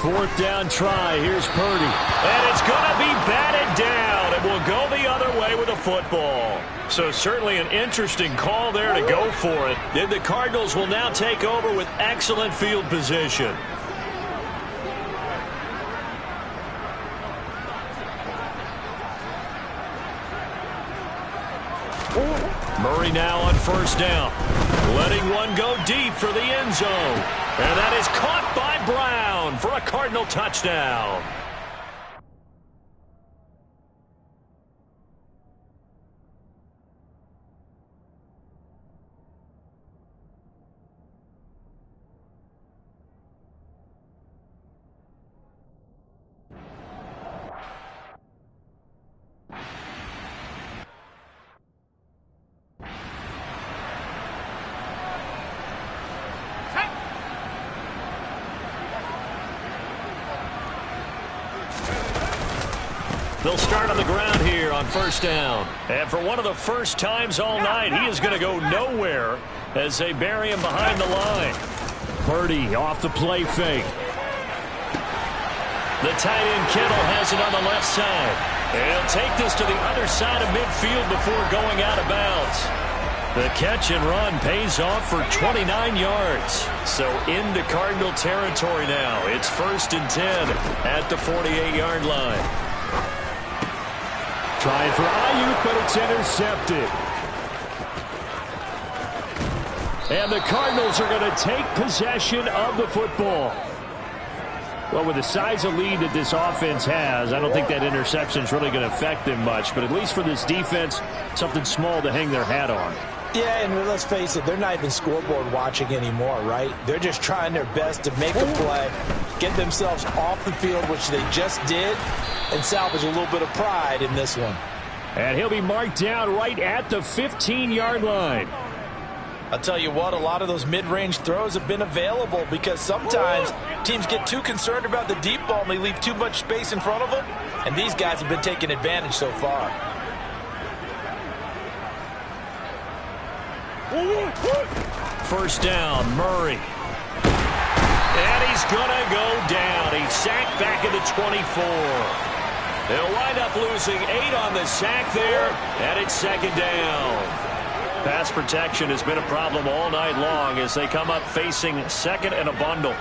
Speaker 3: Fourth down try. Here's Purdy.
Speaker 1: And it's going to be batted down. It will go the other way with a football. So certainly an interesting call there to go for it. And the Cardinals will now take over with excellent field position. Murray now on first down. Letting one go deep for the end zone. And that is caught by Brown for a Cardinal touchdown. They'll start on the ground here on first down. And for one of the first times all night, he is going to go nowhere as they bury him behind the line.
Speaker 3: Purdy off the play fake.
Speaker 1: The tight end Kittle has it on the left side. And he'll take this to the other side of midfield before going out of bounds. The catch and run pays off for 29 yards. So into Cardinal territory now. It's 1st and 10 at the 48-yard line.
Speaker 3: Trying for Ayuk, but it's intercepted. And the Cardinals are going to take possession of the football. Well, with the size of lead that this offense has, I don't think that interception is really going to affect them much. But at least for this defense, something small to hang their hat on.
Speaker 2: Yeah, and let's face it, they're not even scoreboard watching anymore, right? They're just trying their best to make a play, get themselves off the field, which they just did, and salvage a little bit of pride in this one.
Speaker 3: And he'll be marked down right at the 15-yard line.
Speaker 2: I'll tell you what, a lot of those mid-range throws have been available because sometimes teams get too concerned about the deep ball and they leave too much space in front of them, and these guys have been taking advantage so far.
Speaker 1: First down, Murray. And he's going to go down. He's sacked back at the 24. They'll wind up losing 8 on the sack there, and it's second down. Pass protection has been a problem all night long as they come up facing second and a bundle.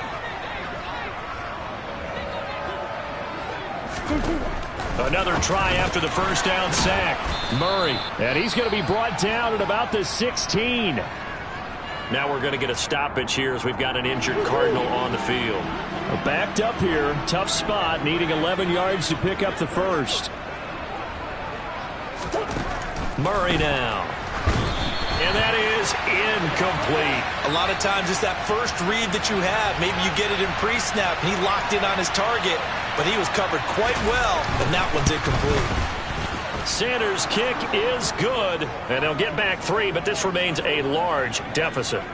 Speaker 1: Another try after the first down sack. Murray.
Speaker 3: And he's going to be brought down at about the 16.
Speaker 1: Now we're going to get a stoppage here as we've got an injured Cardinal on the field.
Speaker 3: Backed up here. Tough spot. Needing 11 yards to pick up the first.
Speaker 1: Murray now. And that is incomplete.
Speaker 2: A lot of times it's that first read that you have. Maybe you get it in pre-snap and he locked in on his target, but he was covered quite well, and that one's incomplete.
Speaker 1: Sanders' kick is good, and they'll get back 3, but this remains a large deficit.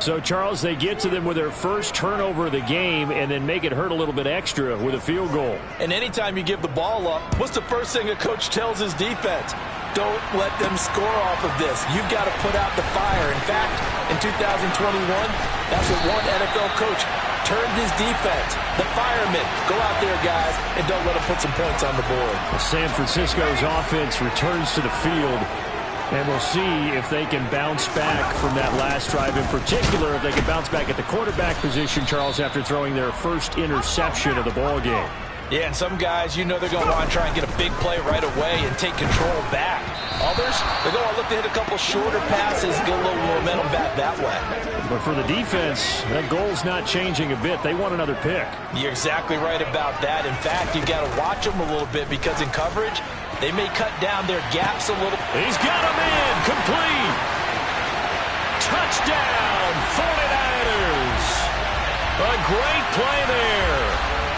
Speaker 3: So, Charles, they get to them with their first turnover of the game and then make it hurt a little bit extra with a field goal.
Speaker 2: And anytime you give the ball up, what's the first thing a coach tells his defense? Don't let them score off of this. You've got to put out the fire. In fact, in 2021, that's what one NFL coach turned his defense. The firemen. Go out there, guys, and don't let them put some points on the board.
Speaker 3: San Francisco's offense returns to the field, and we'll see if they can bounce back from that last drive. In particular, if they can bounce back at the quarterback position, Charles, after throwing their first interception of the ball game.
Speaker 2: Yeah, and some guys, you know they're going to want to try and get a big play right away and take control back. Others, they're going to look to hit a couple shorter passes, get a little momentum back that way.
Speaker 3: But for the defense, that goal's not changing a bit. They want another pick.
Speaker 2: You're exactly right about that. In fact, you've got to watch them a little bit because in coverage, they may cut down their gaps a little.
Speaker 1: He's got him in. Complete. Touchdown, 49ers. A great play there.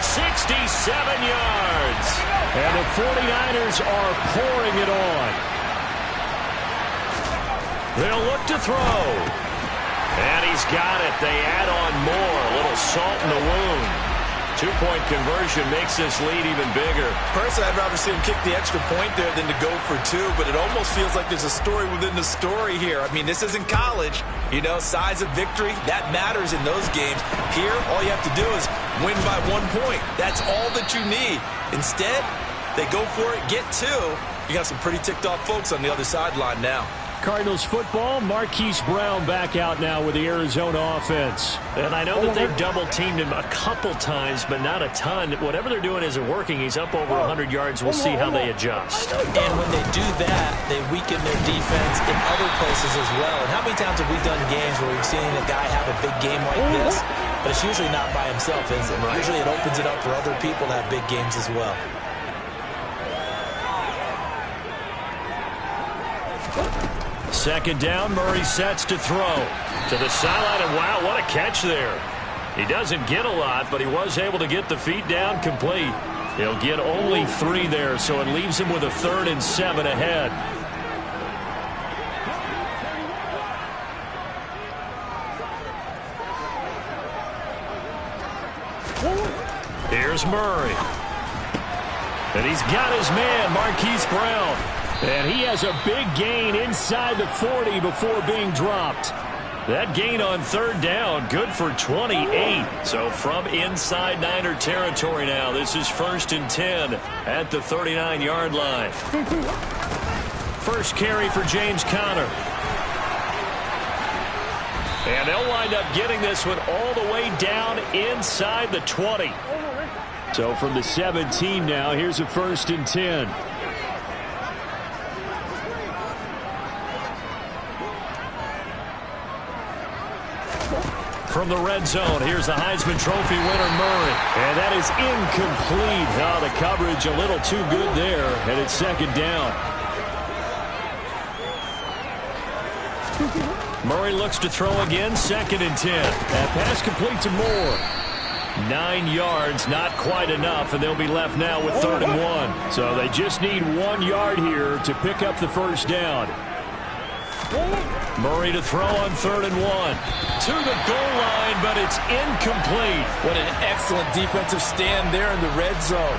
Speaker 1: 67 yards.
Speaker 3: And the 49ers are pouring it on.
Speaker 1: They'll look to throw. And he's got it. They add on more. A little salt in the wound. 2-point conversion makes this lead even bigger.
Speaker 2: Personally, I'd rather see him kick the extra point there than to go for 2, but it almost feels like there's a story within the story here. I mean, this isn't college. You know, size of victory, that matters in those games. Here, all you have to do is win by 1 point. That's all that you need. Instead, they go for it, get 2. You got some pretty ticked off folks on the other sideline now.
Speaker 3: Cardinals football, Marquise Brown back out now with the Arizona offense.
Speaker 1: And I know that they've double-teamed him a couple times, but not a ton. Whatever they're doing isn't working. He's up over 100 yards. We'll see how they adjust.
Speaker 2: And when they do that, they weaken their defense in other places as well. And how many times have we done games where we've seen a guy have a big game like this, but it's usually not by himself, is it? Right. Usually it opens it up for other people to have big games as well.
Speaker 1: Second down, Murray sets to throw. To the sideline, and wow, what a catch there. He doesn't get a lot, but he was able to get the feet down complete. He'll get only 3 there, so it leaves him with a 3rd and 7 ahead. Here's Murray. And he's got his man, Marquise Brown.
Speaker 3: And he has a big gain inside the 40 before being dropped.
Speaker 1: That gain on 3rd down, good for 28. So from inside Niner territory now, this is 1st and 10 at the 39-yard line. First carry for James Conner. And they'll wind up getting this one all the way down inside the 20.
Speaker 3: So from the 17 now, here's a 1st and 10.
Speaker 1: From the red zone, here's the Heisman Trophy winner, Murray.
Speaker 3: And that is incomplete. Oh, the coverage a little too good there, and it's 2nd down.
Speaker 1: Murray looks to throw again, 2nd and 10.
Speaker 3: That pass complete to Moore.
Speaker 1: 9 yards, not quite enough, and they'll be left now with 3rd and 1.
Speaker 3: So they just need 1 yard here to pick up the 1st down. Murray to throw on 3rd and 1. To the goal line, but it's incomplete.
Speaker 4: What an excellent defensive stand there in the red zone.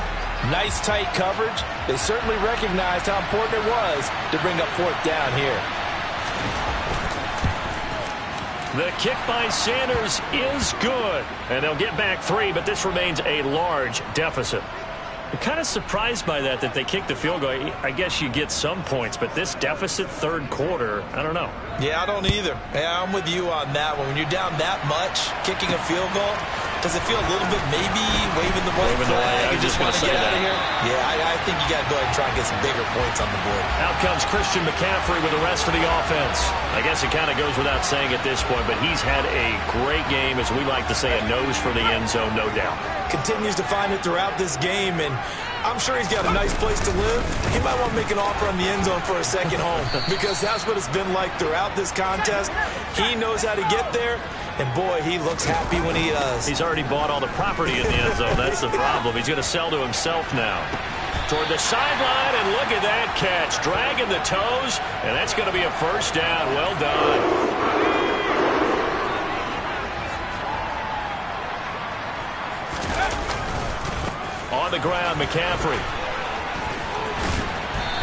Speaker 4: Nice tight coverage. They certainly recognized how important it was to bring up 4th down here.
Speaker 3: The kick by Sanders is good. And they'll get back 3, but this remains a large deficit. I'm kind of surprised by that they kicked the field goal. I guess you get some points, but this deficit 3rd quarter, I don't know.
Speaker 2: Yeah, I don't either. Yeah, I'm with you on that one. When you're down that much, kicking a field goal, does it feel a little bit maybe waving the white flag?
Speaker 3: I was just going to say
Speaker 2: get out
Speaker 3: that.
Speaker 2: of here? Yeah, I think you got to go ahead and try and get some bigger points on the board.
Speaker 3: Out comes Christian McCaffrey with the rest of the offense. I guess it kind of goes without saying at this point, but he's had a great game, as we like to say, a nose for the end zone, no doubt.
Speaker 2: Continues to find it throughout this game, and I'm sure he's got a nice place to live. He might want to make an offer on the end zone for a second home because that's what it's been like throughout this contest. He knows how to get there, and boy, he looks happy when he does.
Speaker 3: He's already bought all the property in the end zone. That's the problem. He's going to sell to himself now. Toward the sideline, and look at that catch. Dragging the toes, and that's going to be a 1st down. Well done. On the ground, McCaffrey.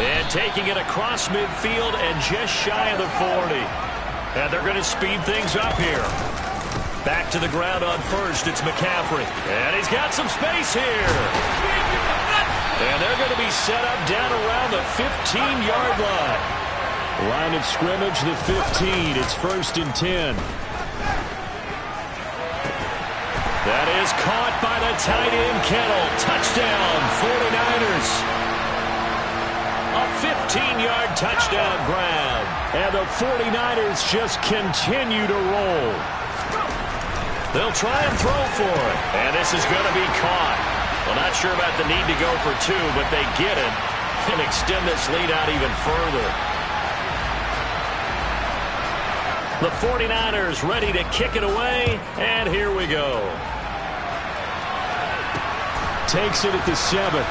Speaker 3: And taking it across midfield and just shy of the 40. And they're going to speed things up here. Back to the ground on 1st. It's McCaffrey. And he's got some space here. And they're going to be set up down around the 15-yard line. Line of scrimmage, the 15. It's 1st and 10. That is caught by the tight end, Kittle. Touchdown, 49ers. A 15-yard touchdown grab. And the 49ers just continue to roll. They'll try and throw for it. And this is going to be caught. Well, not sure about the need to go for 2, but they get it and extend this lead out even further. The 49ers ready to kick it away, and here we go. Takes it at the 7.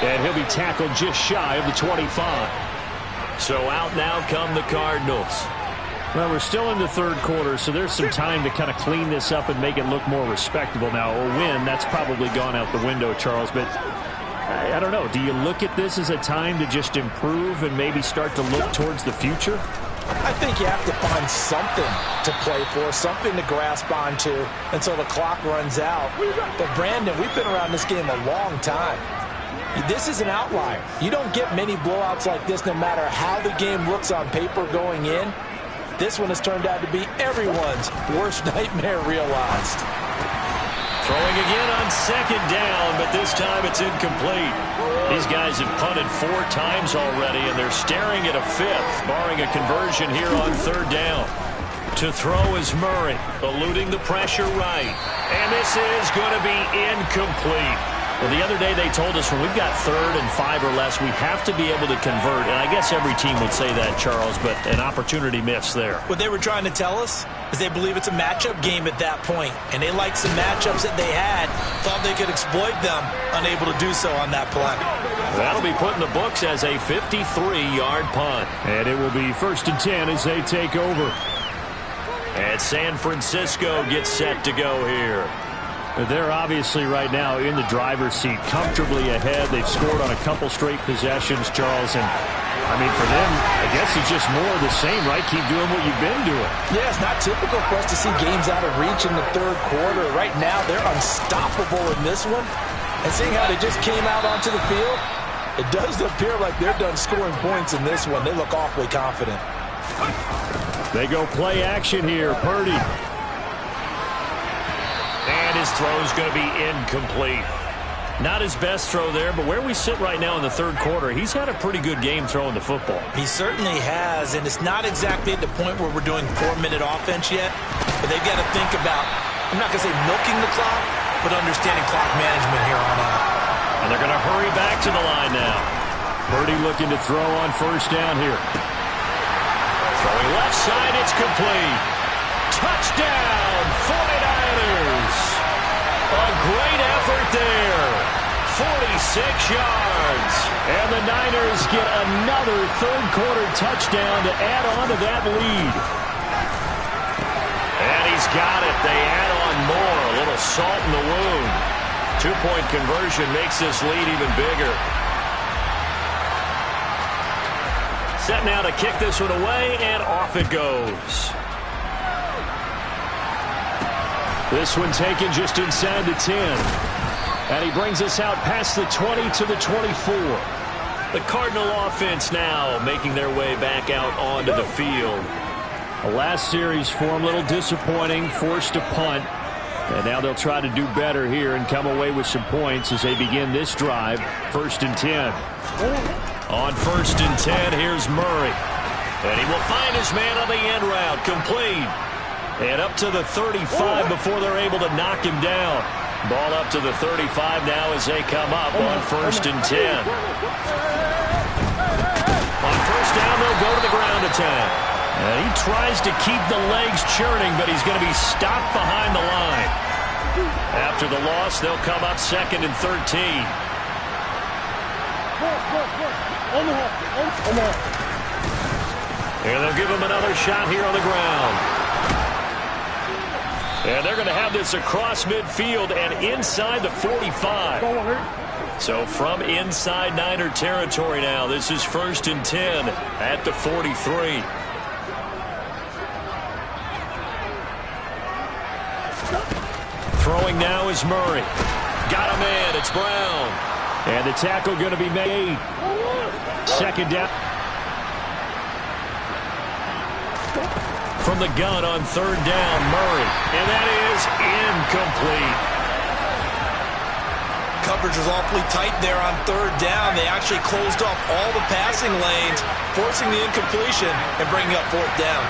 Speaker 3: And he'll be tackled just shy of the 25. So out now come the Cardinals. Well, we're still in the 3rd quarter, so there's some time to kind of clean this up and make it look more respectable. Now, a win, that's probably gone out the window, Charles, but I don't know. Do you look at this as a time to just improve and maybe start to look towards the future?
Speaker 4: I think you have to find something to play for, something to grasp onto until the clock runs out. But, Brandon, we've been around this game a long time. This is an outlier. You don't get many blowouts like this no matter how the game looks on paper going in. This one has turned out to be everyone's worst nightmare realized.
Speaker 3: Throwing again on 2nd down, but this time it's incomplete. These guys have punted 4 times already, and they're staring at a 5th, barring a conversion here on 3rd down. To throw is Murray, eluding the pressure right. And this is going to be incomplete. Well, the other day they told us when we've got 3rd and 5 or less, we have to be able to convert. And I guess every team would say that, Charles, but an opportunity missed there.
Speaker 2: What they were trying to tell us is they believe it's a matchup game at that point, and they liked some matchups that they had, thought they could exploit them, unable to do so on that play.
Speaker 3: That'll be put in the books as a 53-yard punt. And it will be 1st and 10 as they take over. And San Francisco gets set to go here. They're obviously right now in the driver's seat, comfortably ahead. They've scored on a couple straight possessions, Charles. And, I mean, for them, I guess it's just more of the same, right? Keep doing what you've been doing.
Speaker 4: Yeah, it's not typical for us to see games out of reach in the 3rd quarter. Right now, they're unstoppable in this one. And seeing how they just came out onto the field, it does appear like they're done scoring points in this one. They look awfully confident.
Speaker 3: They go play action here. Purdy. And his throw is going to be incomplete. Not his best throw there, but where we sit right now in the 3rd quarter, he's had a pretty good game throwing the football.
Speaker 2: He certainly has, and it's not exactly at the point where we're doing 4-minute offense yet, but they've got to think about, I'm not going to say milking the clock, but understanding clock management here on out.
Speaker 3: And they're going to hurry back to the line now. Purdy looking to throw on 1st down here. Throwing left side, it's complete. Touchdown, 49ers. A great effort there.
Speaker 1: 46 yards.
Speaker 3: And the Niners get another third-quarter touchdown to add on to that lead.
Speaker 1: And he's got it. They add on more. A little salt in the wound. Two-point conversion makes this lead even bigger. Set now to kick this one away, and off it goes.
Speaker 3: This one taken just inside the 10. And he brings us out past the 20 to the 24.
Speaker 1: The Cardinal offense now making their way back out onto the field.
Speaker 3: The last series for him, a little disappointing, forced a punt. And now they'll try to do better here and come away with some points as they begin this drive. 1st and 10.
Speaker 1: On 1st and 10, here's Murray. And he will find his man on the end route. Complete. And up to the 35 before they're able to knock him down. Ball up to the 35 now as they come up on 1st and 10. On 1st down, they'll go to the ground attack. And he tries to keep the legs churning, but he's going to be stopped behind the line. After the loss, they'll come up 2nd and 13. And they'll give him another shot here on the ground. And they're going to have this across midfield and inside the 45. So from inside Niner territory now, this is 1st and 10 at the 43. Throwing now is Murray. Got a man. It's Brown.
Speaker 3: And the tackle going to be made. 2nd down.
Speaker 1: From the gun on 3rd down, Murray. And that is incomplete.
Speaker 2: Coverage was awfully tight there on 3rd down. They actually closed off all the passing lanes, forcing the incompletion and bringing up 4th down.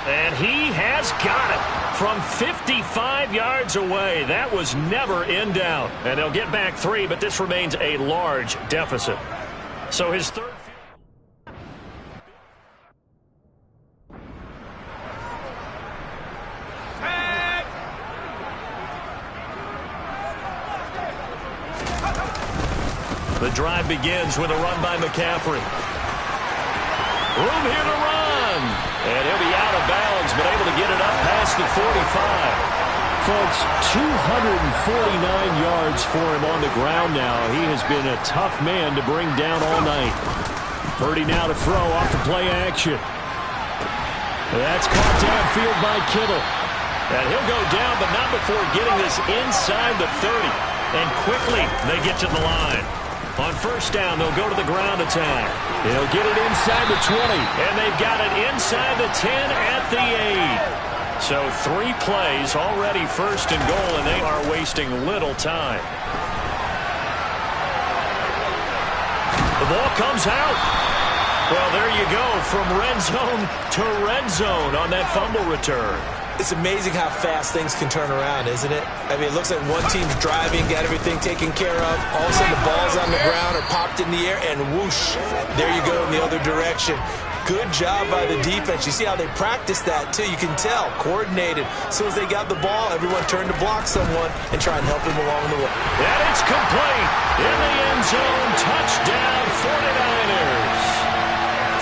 Speaker 1: And he has got it from 55 yards away. That was never in doubt. And they'll get back 3, but this remains a large deficit. So his third. The drive begins with a run by McCaffrey. Room here to run. And he'll be out of bounds, but able to get it up past the 45.
Speaker 3: Folks, 249 yards for him on the ground now. He has been a tough man to bring down all night. Purdy now to throw off the play action. That's caught downfield by Kittle.
Speaker 1: And he'll go down, but not before getting this inside the 30. And quickly, they get to the line. On 1st down, they'll go to the ground attack.
Speaker 3: They'll get it inside the 20.
Speaker 1: And they've got it inside the 10 at the 8. So 3 plays already 1st and goal, and they are wasting little time. The ball comes out. Well, there you go, from red zone to red zone on that fumble return.
Speaker 2: It's amazing how fast things can turn around, isn't it? I mean, it looks like one team's driving, got everything taken care of. All of a sudden, the ball's on the ground or popped in the air, and whoosh, there you go in the other direction. Good job by the defense. You see how they practiced that, too. You can tell, coordinated. As soon as they got the ball, everyone turned to block someone and try and help him along the way.
Speaker 1: And it's complete in the end zone. Touchdown, 49ers.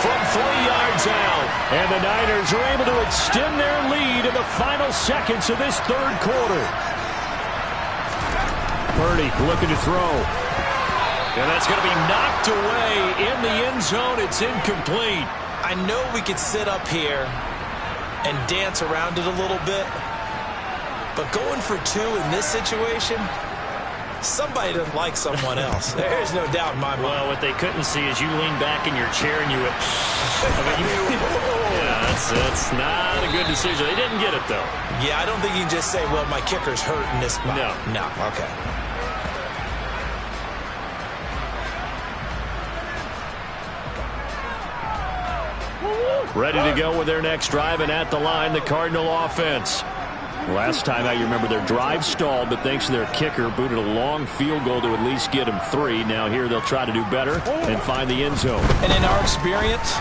Speaker 1: From 3 yards out.
Speaker 3: And the Niners are able to extend their lead in the final seconds of this 3rd quarter. Purdy looking to throw.
Speaker 1: And that's going to be knocked away in the end zone. It's incomplete.
Speaker 2: I know we could sit up here and dance around it a little bit, but going for 2 in this situation, somebody doesn't like someone else. There's no doubt in my mind.
Speaker 1: Well, what they couldn't see is you lean back in your chair and you went, yeah, that's not a good decision. They didn't get it, though.
Speaker 2: Yeah, I don't think you can just say, well, my kicker's hurt in this spot.
Speaker 1: No.
Speaker 2: Okay.
Speaker 3: Ready to go with their next drive, and at the line, the Cardinal offense. Last time out, you remember their drive stalled, but thanks to their kicker, booted a long field goal to at least get them 3. Now here they'll try to do better and find the end zone.
Speaker 2: And in our experience,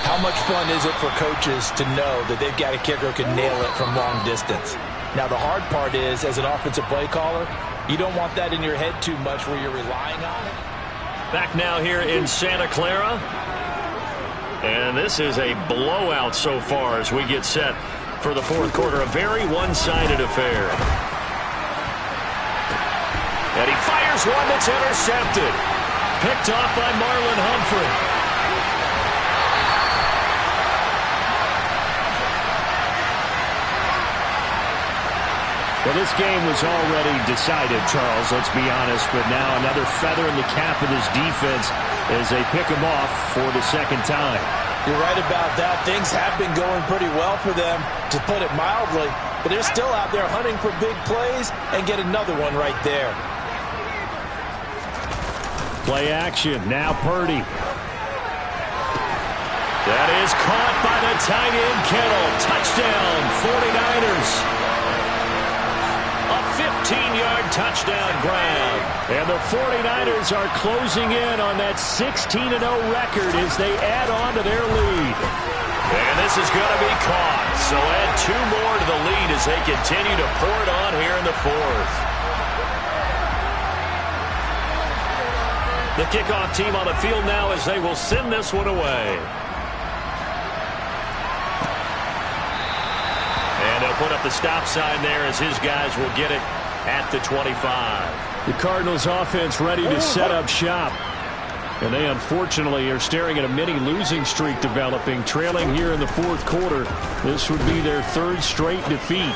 Speaker 2: how much fun is it for coaches to know that they've got a kicker who can nail it from long distance?
Speaker 4: Now, the hard part is, as an offensive play caller, you don't want that in your head too much where you're relying on it.
Speaker 1: Back now here in Santa Clara. And this is a blowout so far as we get set for the fourth quarter. A very one-sided affair. And he fires one that's intercepted. Picked off by Marlon Humphrey.
Speaker 3: Well, this game was already decided, Charles, let's be honest. But now another feather in the cap of this defense as they pick him off for the second time.
Speaker 4: You're right about that. Things have been going pretty well for them, to put it mildly. But they're still out there hunting for big plays and get another one right there.
Speaker 3: Play action. Now Purdy.
Speaker 1: That is caught by the tight end, Kittle. Touchdown, 49ers. A 15-yard touchdown grab.
Speaker 3: And the 49ers are closing in on that 16-0 record as they add on to their lead.
Speaker 1: And this is going to be caught. So add 2 more to the lead as they continue to pour it on here in the fourth. The kickoff team on the field now as they will send this one away. And they'll put up the stop sign there as his guys will get it at the 25.
Speaker 3: The Cardinals offense ready to set up shop. And they unfortunately are staring at a mini losing streak developing, trailing here in the fourth quarter. This would be their 3rd straight defeat.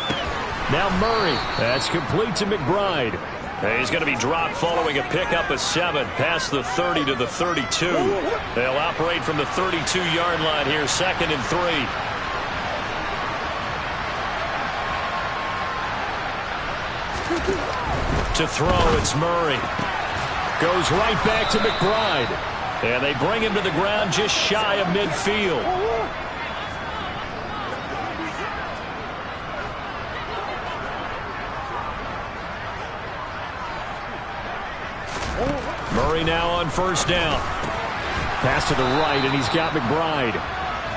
Speaker 3: Now Murray. That's complete to McBride.
Speaker 1: And he's going to be dropped following a pickup of 7 past the 30 to the 32. They'll operate from the 32-yard line here, 2nd and 3. To throw, it's Murray.
Speaker 3: Goes right back to McBride.
Speaker 1: And they bring him to the ground just shy of midfield. Murray now on 1st down.
Speaker 3: Pass to the right, and he's got McBride.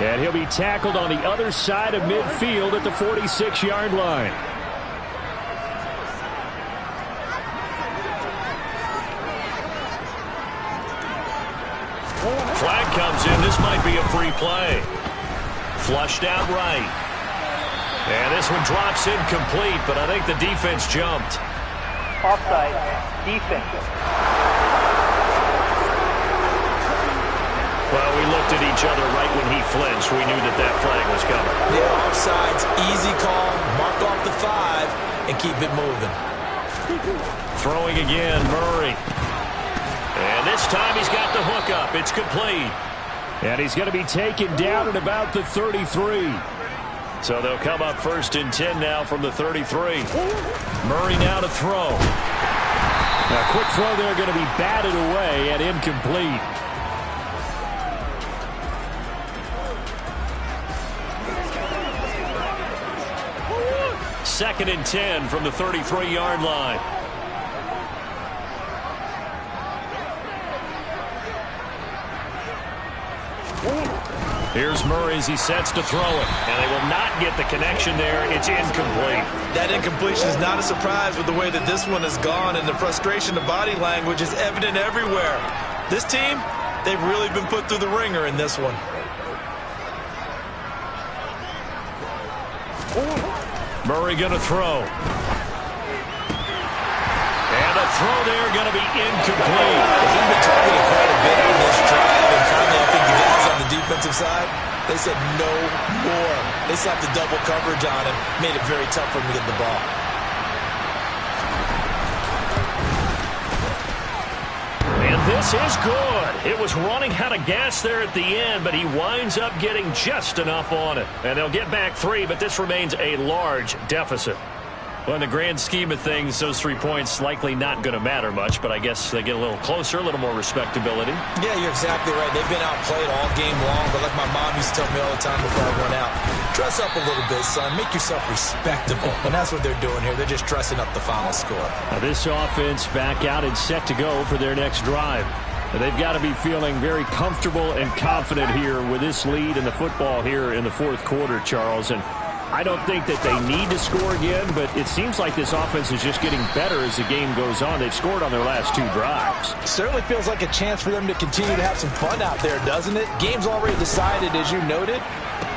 Speaker 3: And he'll be tackled on the other side of midfield at the 46-yard line.
Speaker 1: Flag comes in. This might be a free play. Flushed out right. And this one drops incomplete, but I think the defense jumped.
Speaker 6: Offside. Defense.
Speaker 1: Well, we looked at each other right when he flinched. We knew that flag was coming.
Speaker 4: Yeah, offsides. Easy call. Mark off the 5 and keep it moving.
Speaker 1: Throwing again, Murray. And this time he's got the hook up. It's complete.
Speaker 3: And he's going to be taken down at about the 33.
Speaker 1: So they'll come up 1st and 10 now from the 33. Murray now to throw.
Speaker 3: Now, a quick throw there going to be batted away and incomplete.
Speaker 1: Second and 10 from the 33-yard line. Here's Murray as he sets to throw it. And they will not get the connection there. It's incomplete.
Speaker 2: That incompletion is not a surprise with the way that this one has gone, and the frustration, the body language is evident everywhere. This team, they've really been put through the ringer in this one.
Speaker 1: Murray going to throw. And a throw there going to be incomplete.
Speaker 4: He's been targeted quite a bit on this drive, and finally I think the guys on the defensive side, they said no more. They slapped the double coverage on him, made it very tough for him to get the ball.
Speaker 1: And this is good. It was running out of gas there at the end, but he winds up getting just enough on it. And they'll get back 3, but this remains a large deficit. Well, in the grand scheme of things, those 3 points likely not going to matter much, but I guess they get a little closer, a little more respectability.
Speaker 4: Yeah, you're exactly right. They've been outplayed all game long, but like my mom used to tell me all the time before I went out, dress up a little bit, son. Make yourself respectable. And that's what they're doing here. They're just dressing up the final score.
Speaker 3: Now this offense back out and set to go for their next drive. And they've got to be feeling very comfortable and confident here with this lead in the football here in the fourth quarter, Charles. And I don't think that they need to score again, but it seems like this offense is just getting better as the game goes on. They've scored on their last 2 drives.
Speaker 4: Certainly feels like a chance for them to continue to have some fun out there, doesn't it? Game's already decided, as you noted,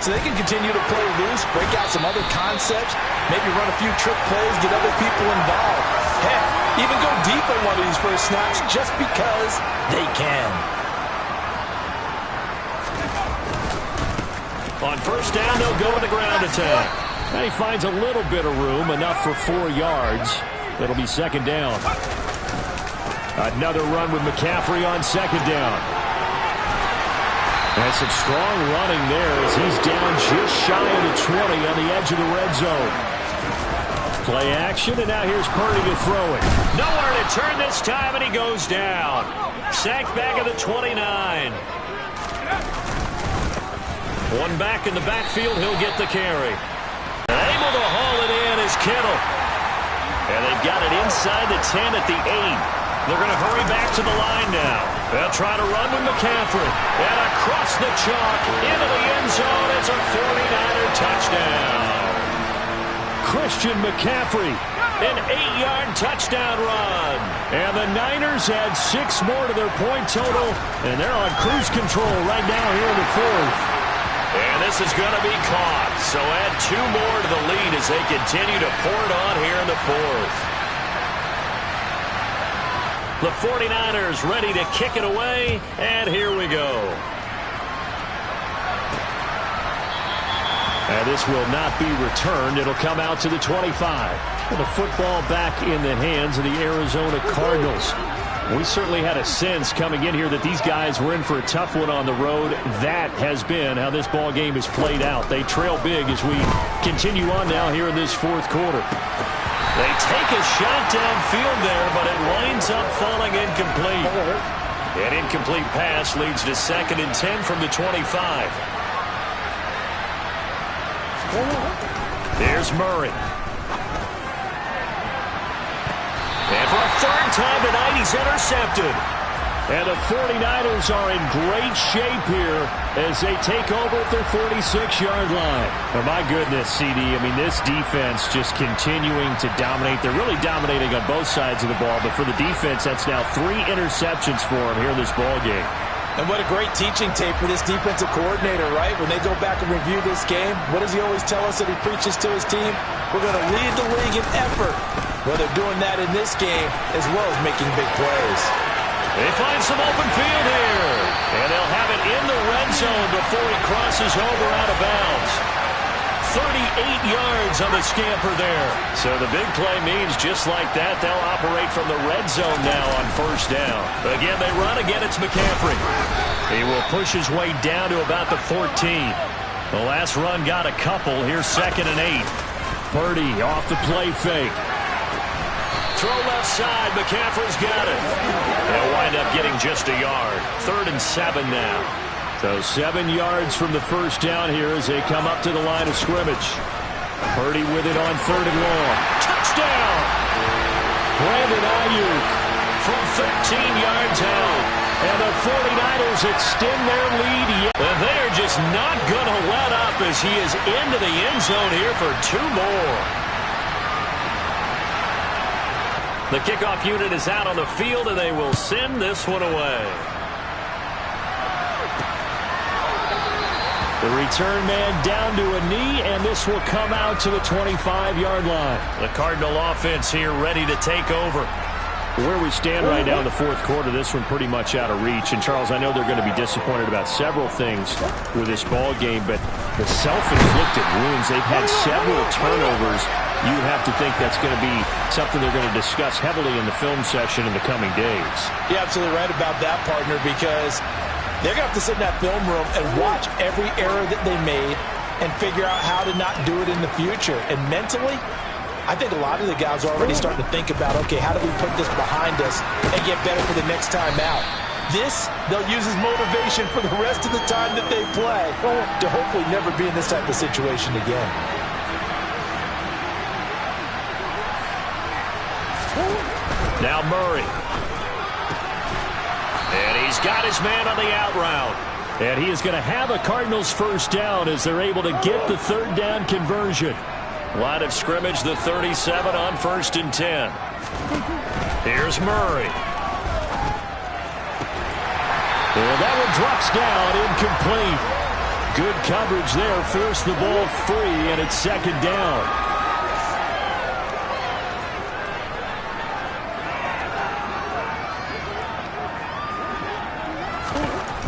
Speaker 4: so they can continue to play loose, break out some other concepts, maybe run a few trick plays, get other people involved. Heck, even go deep on one of these first snaps just because they can.
Speaker 1: On first down, they'll go with the ground attack.
Speaker 3: And he finds a little bit of room, enough for 4 yards. It'll be second down. Another run with McCaffrey on second down. And some strong running there as he's down just shy of the 20 on the edge of the red zone. Play action, and now here's Purdy to throw it.
Speaker 1: Nowhere to turn this time, and he goes down. Sacked back at the 29. One back in the backfield, he'll get the carry. Able to haul it in is Kittle. And they've got it inside the 10 at the 8. They're going to hurry back to the line now. They'll try to run with McCaffrey. And across the chalk, into the end zone. It's a 49er touchdown.
Speaker 3: Christian McCaffrey,
Speaker 1: an 8-yard touchdown run.
Speaker 3: And the Niners add 6 more to their point total. And they're on cruise control right now here in the 4th.
Speaker 1: And this is going to be caught. So add 2 more to the lead as they continue to pour it on here in the 4th. The 49ers ready to kick it away, and here we go.
Speaker 3: And this will not be returned. It'll come out to the 25. And the football back in the hands of the Arizona Cardinals. We certainly had a sense coming in here that these guys were in for a tough one on the road. That has been how this ball game is played out. They trail big as we continue on now here in this 4th quarter.
Speaker 1: They take a shot downfield there, but it winds up falling incomplete. An incomplete pass leads to 2nd and 10 from the 25. Here's Murray. And for a 3rd time tonight, he's intercepted.
Speaker 3: And the 49ers are in great shape here as they take over at their 46-yard line. Oh, my goodness, CD. I mean, this defense just continuing to dominate. They're really dominating on both sides of the ball. But for the defense, that's now 3 interceptions for them here in this ball game.
Speaker 4: And what a great teaching tape for this defensive coordinator, right? When they go back and review this game, what does he always tell us that he preaches to his team? We're going to lead the league in effort. Well, they're doing that in this game as well as making big plays.
Speaker 1: They find some open field here. And they'll have it in the red zone before he crosses over out of bounds. 38 yards on the scamper there. So the big play means just like that, they'll operate from the red zone now on first down. Again, they run. Again, it's McCaffrey. He will push his way down to about the 14. The last run got a couple. Here's 2nd and 8.
Speaker 3: Purdy off the play fake.
Speaker 1: Throw left side. McCaffrey's got it. They'll wind up getting just a yard. 3rd and 7 now.
Speaker 3: So 7 yards from the first down here as they come up to the line of scrimmage. Purdy with it on 3rd and long.
Speaker 1: Touchdown!
Speaker 3: Brandon Ayuk
Speaker 1: from 13 yards out.
Speaker 3: And the 49ers extend their lead yet.
Speaker 1: And they're just not going to let up as he is into the end zone here for 2 more. The kickoff unit is out on the field, and they will send this one away.
Speaker 3: The return man down to a knee, and this will come out to the 25-yard line.
Speaker 1: The Cardinal offense here ready to take over.
Speaker 3: Where we stand right now in the 4th quarter, this one pretty much out of reach. And, Charles, I know they're going to be disappointed about several things with this ball game, but the self-inflicted wounds, they've had several turnovers. You have to think that's going to be something they're going to discuss heavily in the film session in the coming days.
Speaker 4: You're absolutely right about that, partner, because they're going to have to sit in that film room and watch every error that they made and figure out how to not do it in the future. And mentally, I think a lot of the guys are already starting to think about, okay, how do we put this behind us and get better for the next time out? This, they'll use as motivation for the rest of the time that they play to hopefully never be in this type of situation again.
Speaker 1: Now Murray. And he's got his man on the out route.
Speaker 3: And he is going to have a Cardinals first down as they're able to get the third down conversion.
Speaker 1: Line of scrimmage, the 37 on 1st and 10. Here's Murray.
Speaker 3: And that one drops down, incomplete. Good coverage there, forced the ball free, and it's 2nd down.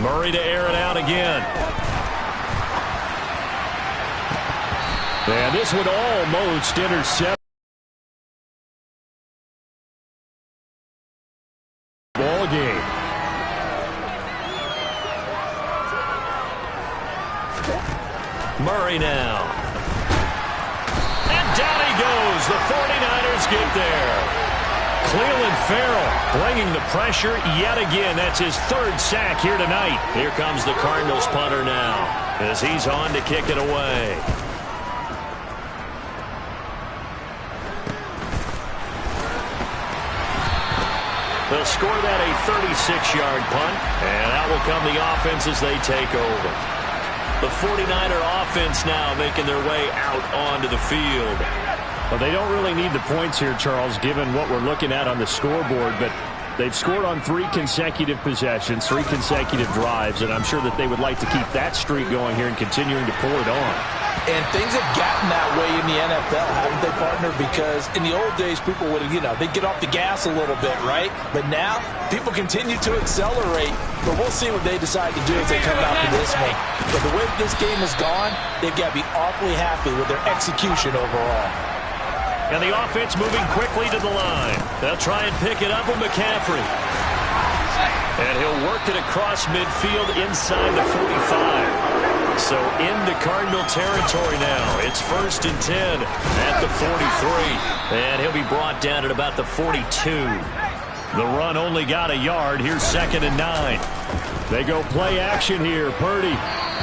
Speaker 1: Murray to air it out again.
Speaker 3: And this one almost intercepted. Ball game.
Speaker 1: Murray now. And down he goes. The 49ers get there. Cleveland Farrell bringing the pressure yet again. That's his 3rd sack here tonight. Here comes the Cardinals punter now as he's on to kick it away. They'll score that a 36-yard punt, and that will come the offense as they take over. The 49er offense now making their way out onto the field.
Speaker 3: Well, they don't really need the points here, Charles, given what we're looking at on the scoreboard, but they've scored on 3 consecutive possessions, 3 consecutive drives, and I'm sure that they would like to keep that streak going here and continuing to pour it on.
Speaker 4: And things have gotten that way in the NFL, haven't they, partner? Because in the old days, people would, they'd get off the gas a little bit, right? But now, people continue to accelerate. But we'll see what they decide to do as they come out to this one. But the way this game has gone, they've got to be awfully happy with their execution overall.
Speaker 1: And the offense moving quickly to the line. They'll try and pick it up with McCaffrey. And he'll work it across midfield inside the 45. So into Cardinal territory now. It's 1st and 10 at the 43. And he'll be brought down at about the 42. The run only got a yard. Here's 2nd and 9.
Speaker 3: They go play action here. Purdy.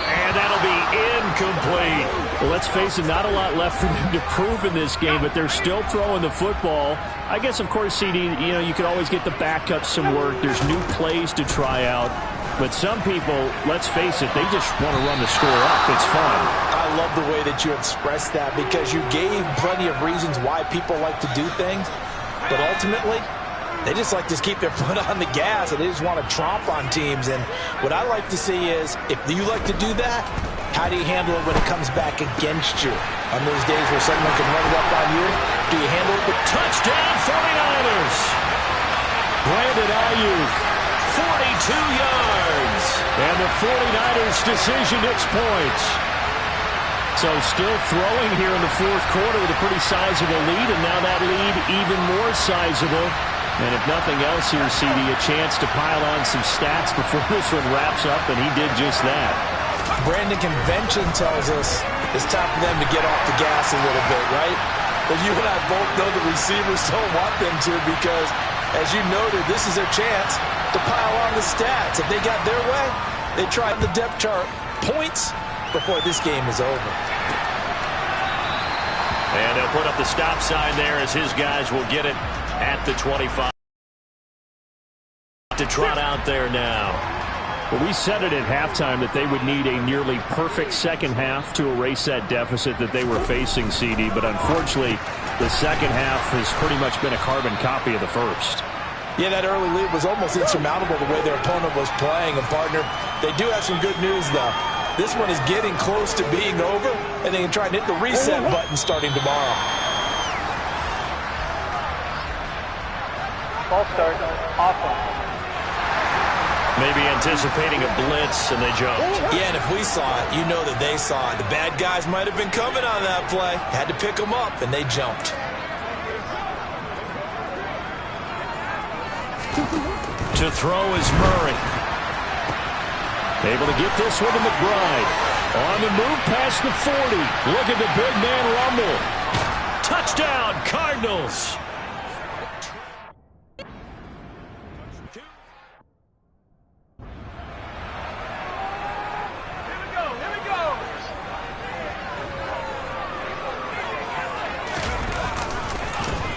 Speaker 1: And that'll be incomplete.
Speaker 3: Well, let's face it, not a lot left for them to prove in this game, but they're still throwing the football. I guess, of course, CD, you could always get the backup some work. There's new plays to try out. But some people, let's face it, they just want to run the score up. It's fun.
Speaker 4: I love the way that you expressed that because you gave plenty of reasons why people like to do things. But ultimately, they just like to keep their foot on the gas, and they just want to tromp on teams. And what I like to see is, if you like to do that, how do you handle it when it comes back against you? On those days where someone can run it up on you, do you handle it with
Speaker 1: touchdown 49ers?
Speaker 3: Brandon Ayuk,
Speaker 1: 42 yards.
Speaker 3: And the 49ers decision its points. So still throwing here in the 4th quarter with a pretty sizable lead, and now that lead even more sizable. And if nothing else here, CD, a chance to pile on some stats before this one wraps up, and he did just that.
Speaker 4: Brandon, convention tells us it's time for them to get off the gas a little bit, right? But you and I both know the receivers don't want them to because, as you noted, this is their chance to pile on the stats. If they got their way, they try the depth chart points before this game is over.
Speaker 1: And they'll put up the stop sign there as his guys will get it at the 25. To trot out there now.
Speaker 3: Well, we said it at halftime that they would need a nearly perfect second half to erase that deficit that they were facing, CD. But unfortunately, the second half has pretty much been a carbon copy of the first.
Speaker 4: Yeah, that early lead was almost insurmountable the way their opponent was playing. And, partner, they do have some good news, though. This one is getting close to being over, and they can try and hit the reset button starting tomorrow.
Speaker 6: Ball start. Awesome.
Speaker 1: Maybe anticipating a blitz, and they jumped.
Speaker 4: Yeah, and if we saw it, you know that they saw it. The bad guys might have been coming on that play. Had to pick them up, and they jumped.
Speaker 1: To throw is Murray.
Speaker 3: Able to get this one to McBride. On the move past the 40. Look at the big man rumble.
Speaker 1: Touchdown, Cardinals.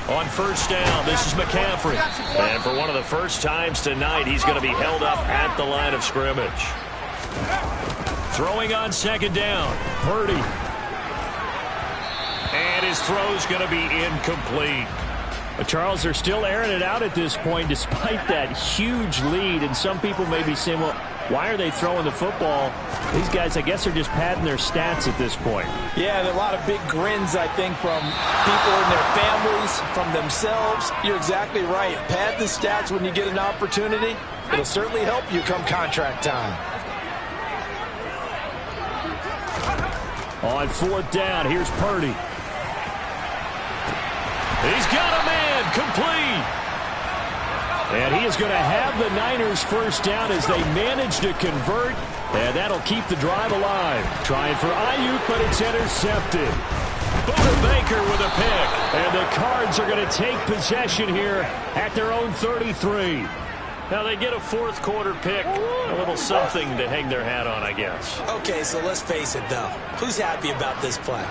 Speaker 1: On 1st down, this is McCaffrey. And for one of the first times tonight, he's going to be held up at the line of scrimmage. Throwing on second down. Purdy. And his throw's going to be incomplete.
Speaker 3: Charles, they're still airing it out at this point despite that huge lead. And some people may be saying, well, why are they throwing the football? These guys, I guess, are just padding their stats at this point.
Speaker 4: Yeah, and a lot of big grins, I think, from people and their families, from themselves. You're exactly right. Pad the stats when you get an opportunity. It'll certainly help you come contract time.
Speaker 3: On fourth down, here's Purdy.
Speaker 1: He's got a man, complete.
Speaker 3: And he is going to have the Niners first down as they manage to convert. And that'll keep the drive alive. Trying for Ayuk, but it's intercepted.
Speaker 1: Buda Baker with a pick.
Speaker 3: And the Cards are going to take possession here at their own 33.
Speaker 1: Now they get a fourth quarter pick. A little something to hang their hat on, I guess.
Speaker 2: Okay, so let's face it, though. Who's happy about this play?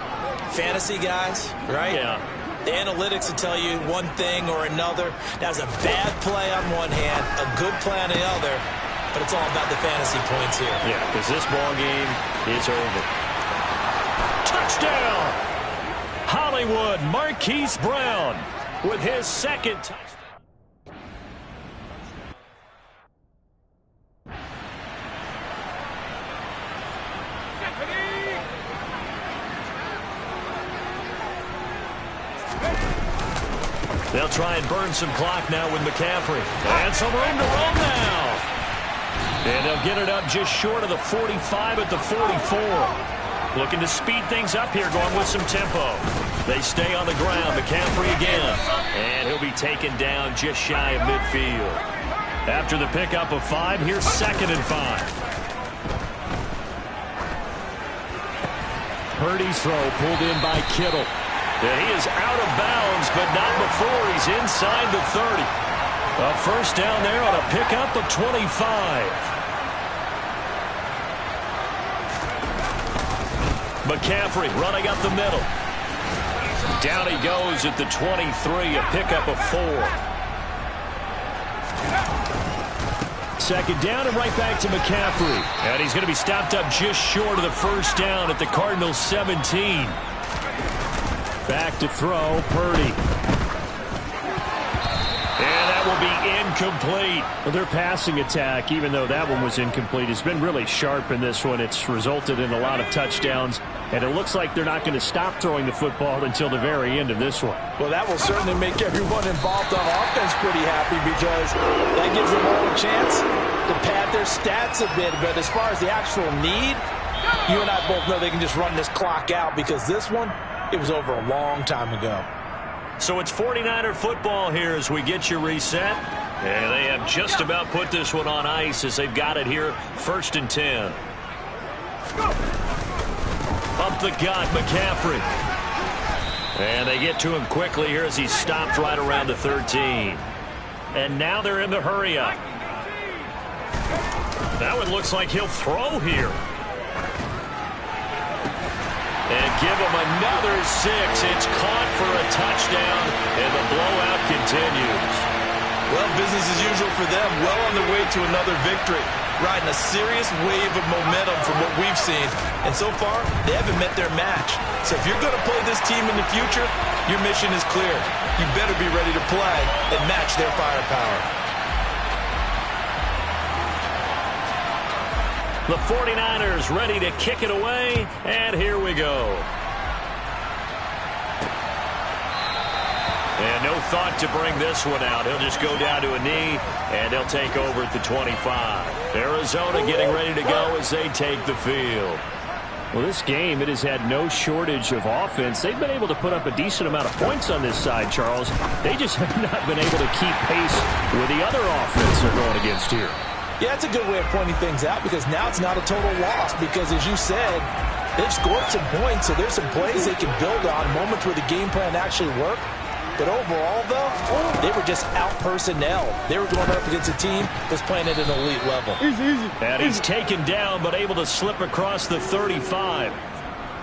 Speaker 2: Fantasy guys, right?
Speaker 1: Yeah.
Speaker 2: The analytics will tell you one thing or another. That's a bad play on one hand, a good play on the other, but it's all about the fantasy points here.
Speaker 1: Yeah, because this ball game is over. Touchdown! Hollywood Marquise Brown with his second touchdown. They'll try and burn some clock now with McCaffrey. And some room to roll now. And they'll get it up just short of the 45 at the 44. Looking to speed things up here, going with some tempo. They stay on the ground. McCaffrey again. And he'll be taken down just shy of midfield. After the pickup of 5, here's 2nd and 5.
Speaker 3: Purdy's throw pulled in by Kittle.
Speaker 1: Yeah, he is out of bounds, but not before he's inside the 30. A first down there on a pickup of 25. McCaffrey running up the middle. Down he goes at the 23, a pickup of 4.
Speaker 3: Second down and right back to McCaffrey.
Speaker 1: And he's going to be stopped up just short of the first down at the Cardinals 17.
Speaker 3: Back to throw, Purdy.
Speaker 1: And that will be incomplete.
Speaker 3: Well, their passing attack, even though that one was incomplete, has been really sharp in this one. It's resulted in a lot of touchdowns, and it looks like they're not going to stop throwing the football until the very end of this one.
Speaker 4: Well, that will certainly make everyone involved on offense pretty happy because that gives them all a chance to pad their stats a bit. But as far as the actual need, you and I both know they can just run this clock out because this one, it was over a long time ago.
Speaker 1: So it's 49er football here as we get you reset. And they have just about put this one on ice as they've got it here, 1st and 10. Up the gut, McCaffrey. And they get to him quickly here as he stopped right around the 13. And now they're in the hurry up. That one looks like he'll throw here. And give him another 6. It's caught for a touchdown, and the blowout continues.
Speaker 2: Well, business as usual for them. Well on their way to another victory. Riding a serious wave of momentum from what we've seen. And so far, they haven't met their match. So if you're going to play this team in the future, your mission is clear. You better be ready to play and match their firepower.
Speaker 1: The 49ers ready to kick it away, and here we go. And no thought to bring this one out. He'll just go down to a knee, and they'll take over at the 25. Arizona getting ready to go as they take the field.
Speaker 3: Well, this game, it has had no shortage of offense. They've been able to put up a decent amount of points on this side, Charles. They just have not been able to keep pace with the other offense they're going against here.
Speaker 4: Yeah, it's a good way of pointing things out because now it's not a total loss because, as you said, they've scored some points, so there's some plays they can build on, moments where the game plan actually worked. But overall, though, they were just out personnel. They were going up against a team that's playing at an elite level.
Speaker 1: And he's taken down but able to slip across the 35.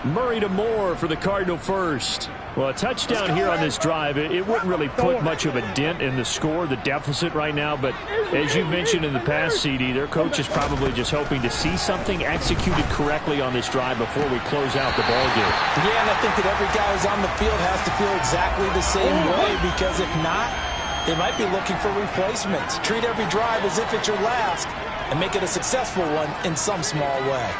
Speaker 3: Murray to Moore for the Cardinal first. Well, a touchdown here on this drive, it wouldn't really put much of a dent in the score, the deficit right now. But as you mentioned in the past, CD, their coach is probably just hoping to see something executed correctly on this drive before we close out the ball game.
Speaker 2: Yeah, and I think that every guy who's on the field has to feel exactly the same way, because if not, they might be looking for replacements. Treat every drive as if it's your last and make it a successful one in some small way.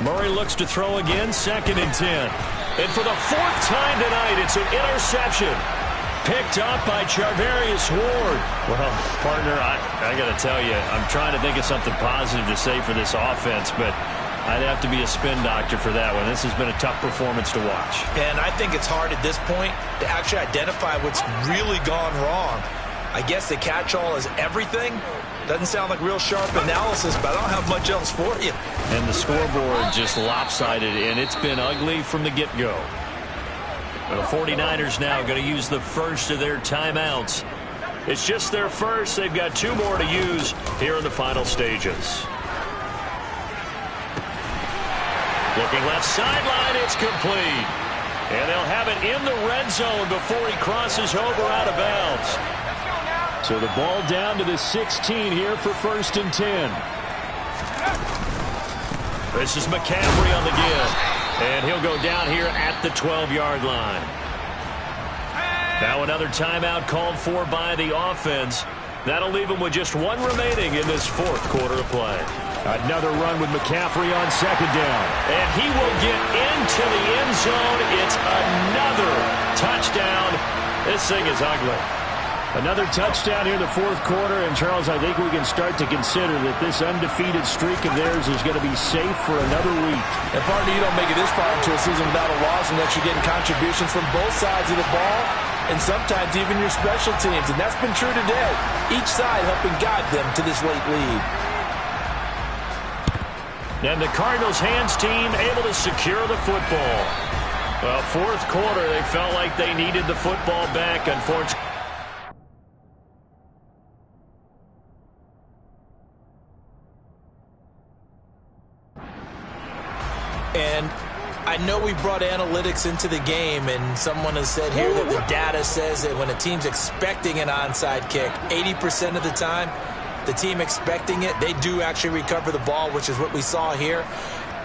Speaker 1: Murray looks to throw again, 2nd and 10. And for the 4th time tonight, it's an interception. Picked up by Charvarius Ward. Well, partner, I got to tell you, I'm trying to think of something positive to say for this offense, but I'd have to be a spin doctor for that one. This has been a tough performance to watch.
Speaker 2: And I think it's hard at this point to actually identify what's really gone wrong. I guess the catch-all is everything. Doesn't sound like real sharp analysis, but I don't have much else for you.
Speaker 1: And the scoreboard just lopsided, and it's been ugly from the get-go. The 49ers now going to use the first of their timeouts. It's just their first. They've got 2 more to use here in the final stages. Looking left sideline, it's complete. And they'll have it in the red zone before he crosses over out of bounds. So the ball down to the 16 here for 1st and 10. This is McCaffrey on the give. And he'll go down here at the 12-yard line. Now another timeout called for by the offense. That'll leave him with just 1 remaining in this 4th quarter of play.
Speaker 3: Another run with McCaffrey on 2nd down.
Speaker 1: And he will get into the end zone. It's another touchdown. This thing is ugly.
Speaker 3: Another touchdown here in the 4th quarter. And, Charles, I think we can start to consider that this undefeated streak of theirs is going to be safe for another week.
Speaker 4: And, partner, you don't make it this far into a season without a loss unless you're getting contributions from both sides of the ball and sometimes even your special teams. And that's been true today. Each side helping guide them to this late lead.
Speaker 1: And the Cardinals' hands team able to secure the football. Well, 4th quarter, they felt like they needed the football back, unfortunately.
Speaker 2: And I know we brought analytics into the game, and someone has said here that the data says that when a team's expecting an onside kick, 80% of the time, the team expecting it, they do actually recover the ball, which is what we saw here.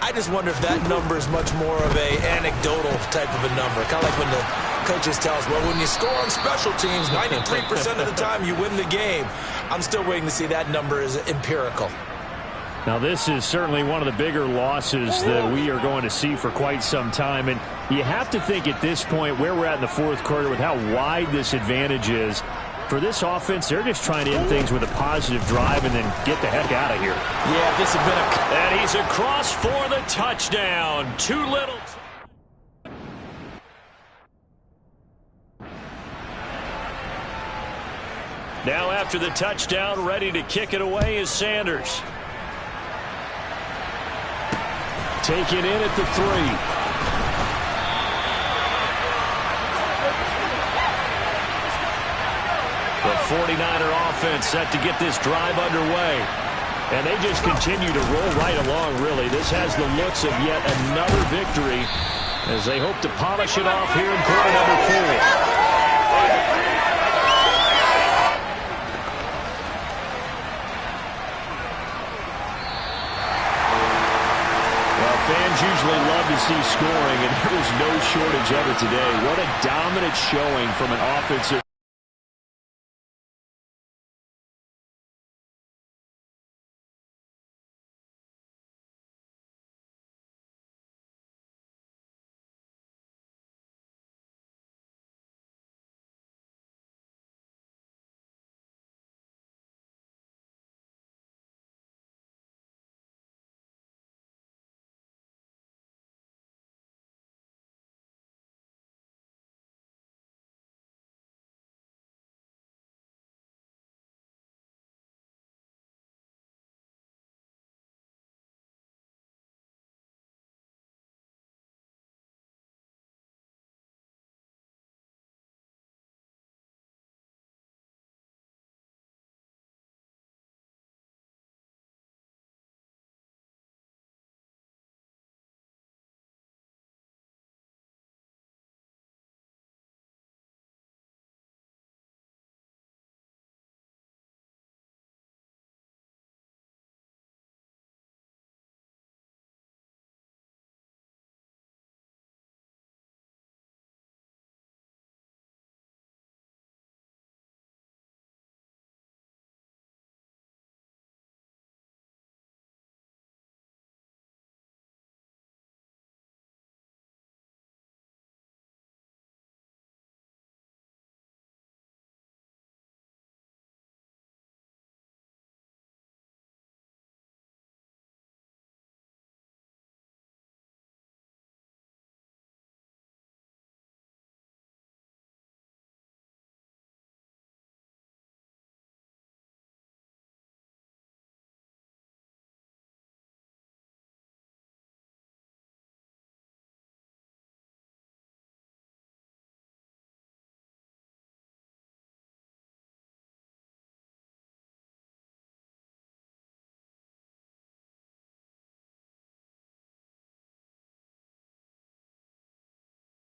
Speaker 2: I just wonder if that number is much more of a anecdotal type of a number. Kind of like when the coaches tell us, well, when you score on special teams, 93% of the time you win the game. I'm still waiting to see that number is empirical.
Speaker 3: Now, this is certainly one of the bigger losses that we are going to see for quite some time. And you have to think at this point where we're at in the 4th quarter with how wide this advantage is. For this offense, they're just trying to end things with a positive drive and then get the heck out of here.
Speaker 2: Yeah, this has been a...
Speaker 1: And he's across for the touchdown. Too little. Now after the touchdown, ready to kick it away is Sanders.
Speaker 3: Taken in at the 3.
Speaker 1: The 49er offense set to get this drive underway. And they just continue to roll right along, really. This has the looks of yet another victory as they hope to polish it off here in quarter number 4.
Speaker 3: Fans usually love to see scoring, and there was no shortage of it today. What a dominant showing from an offense that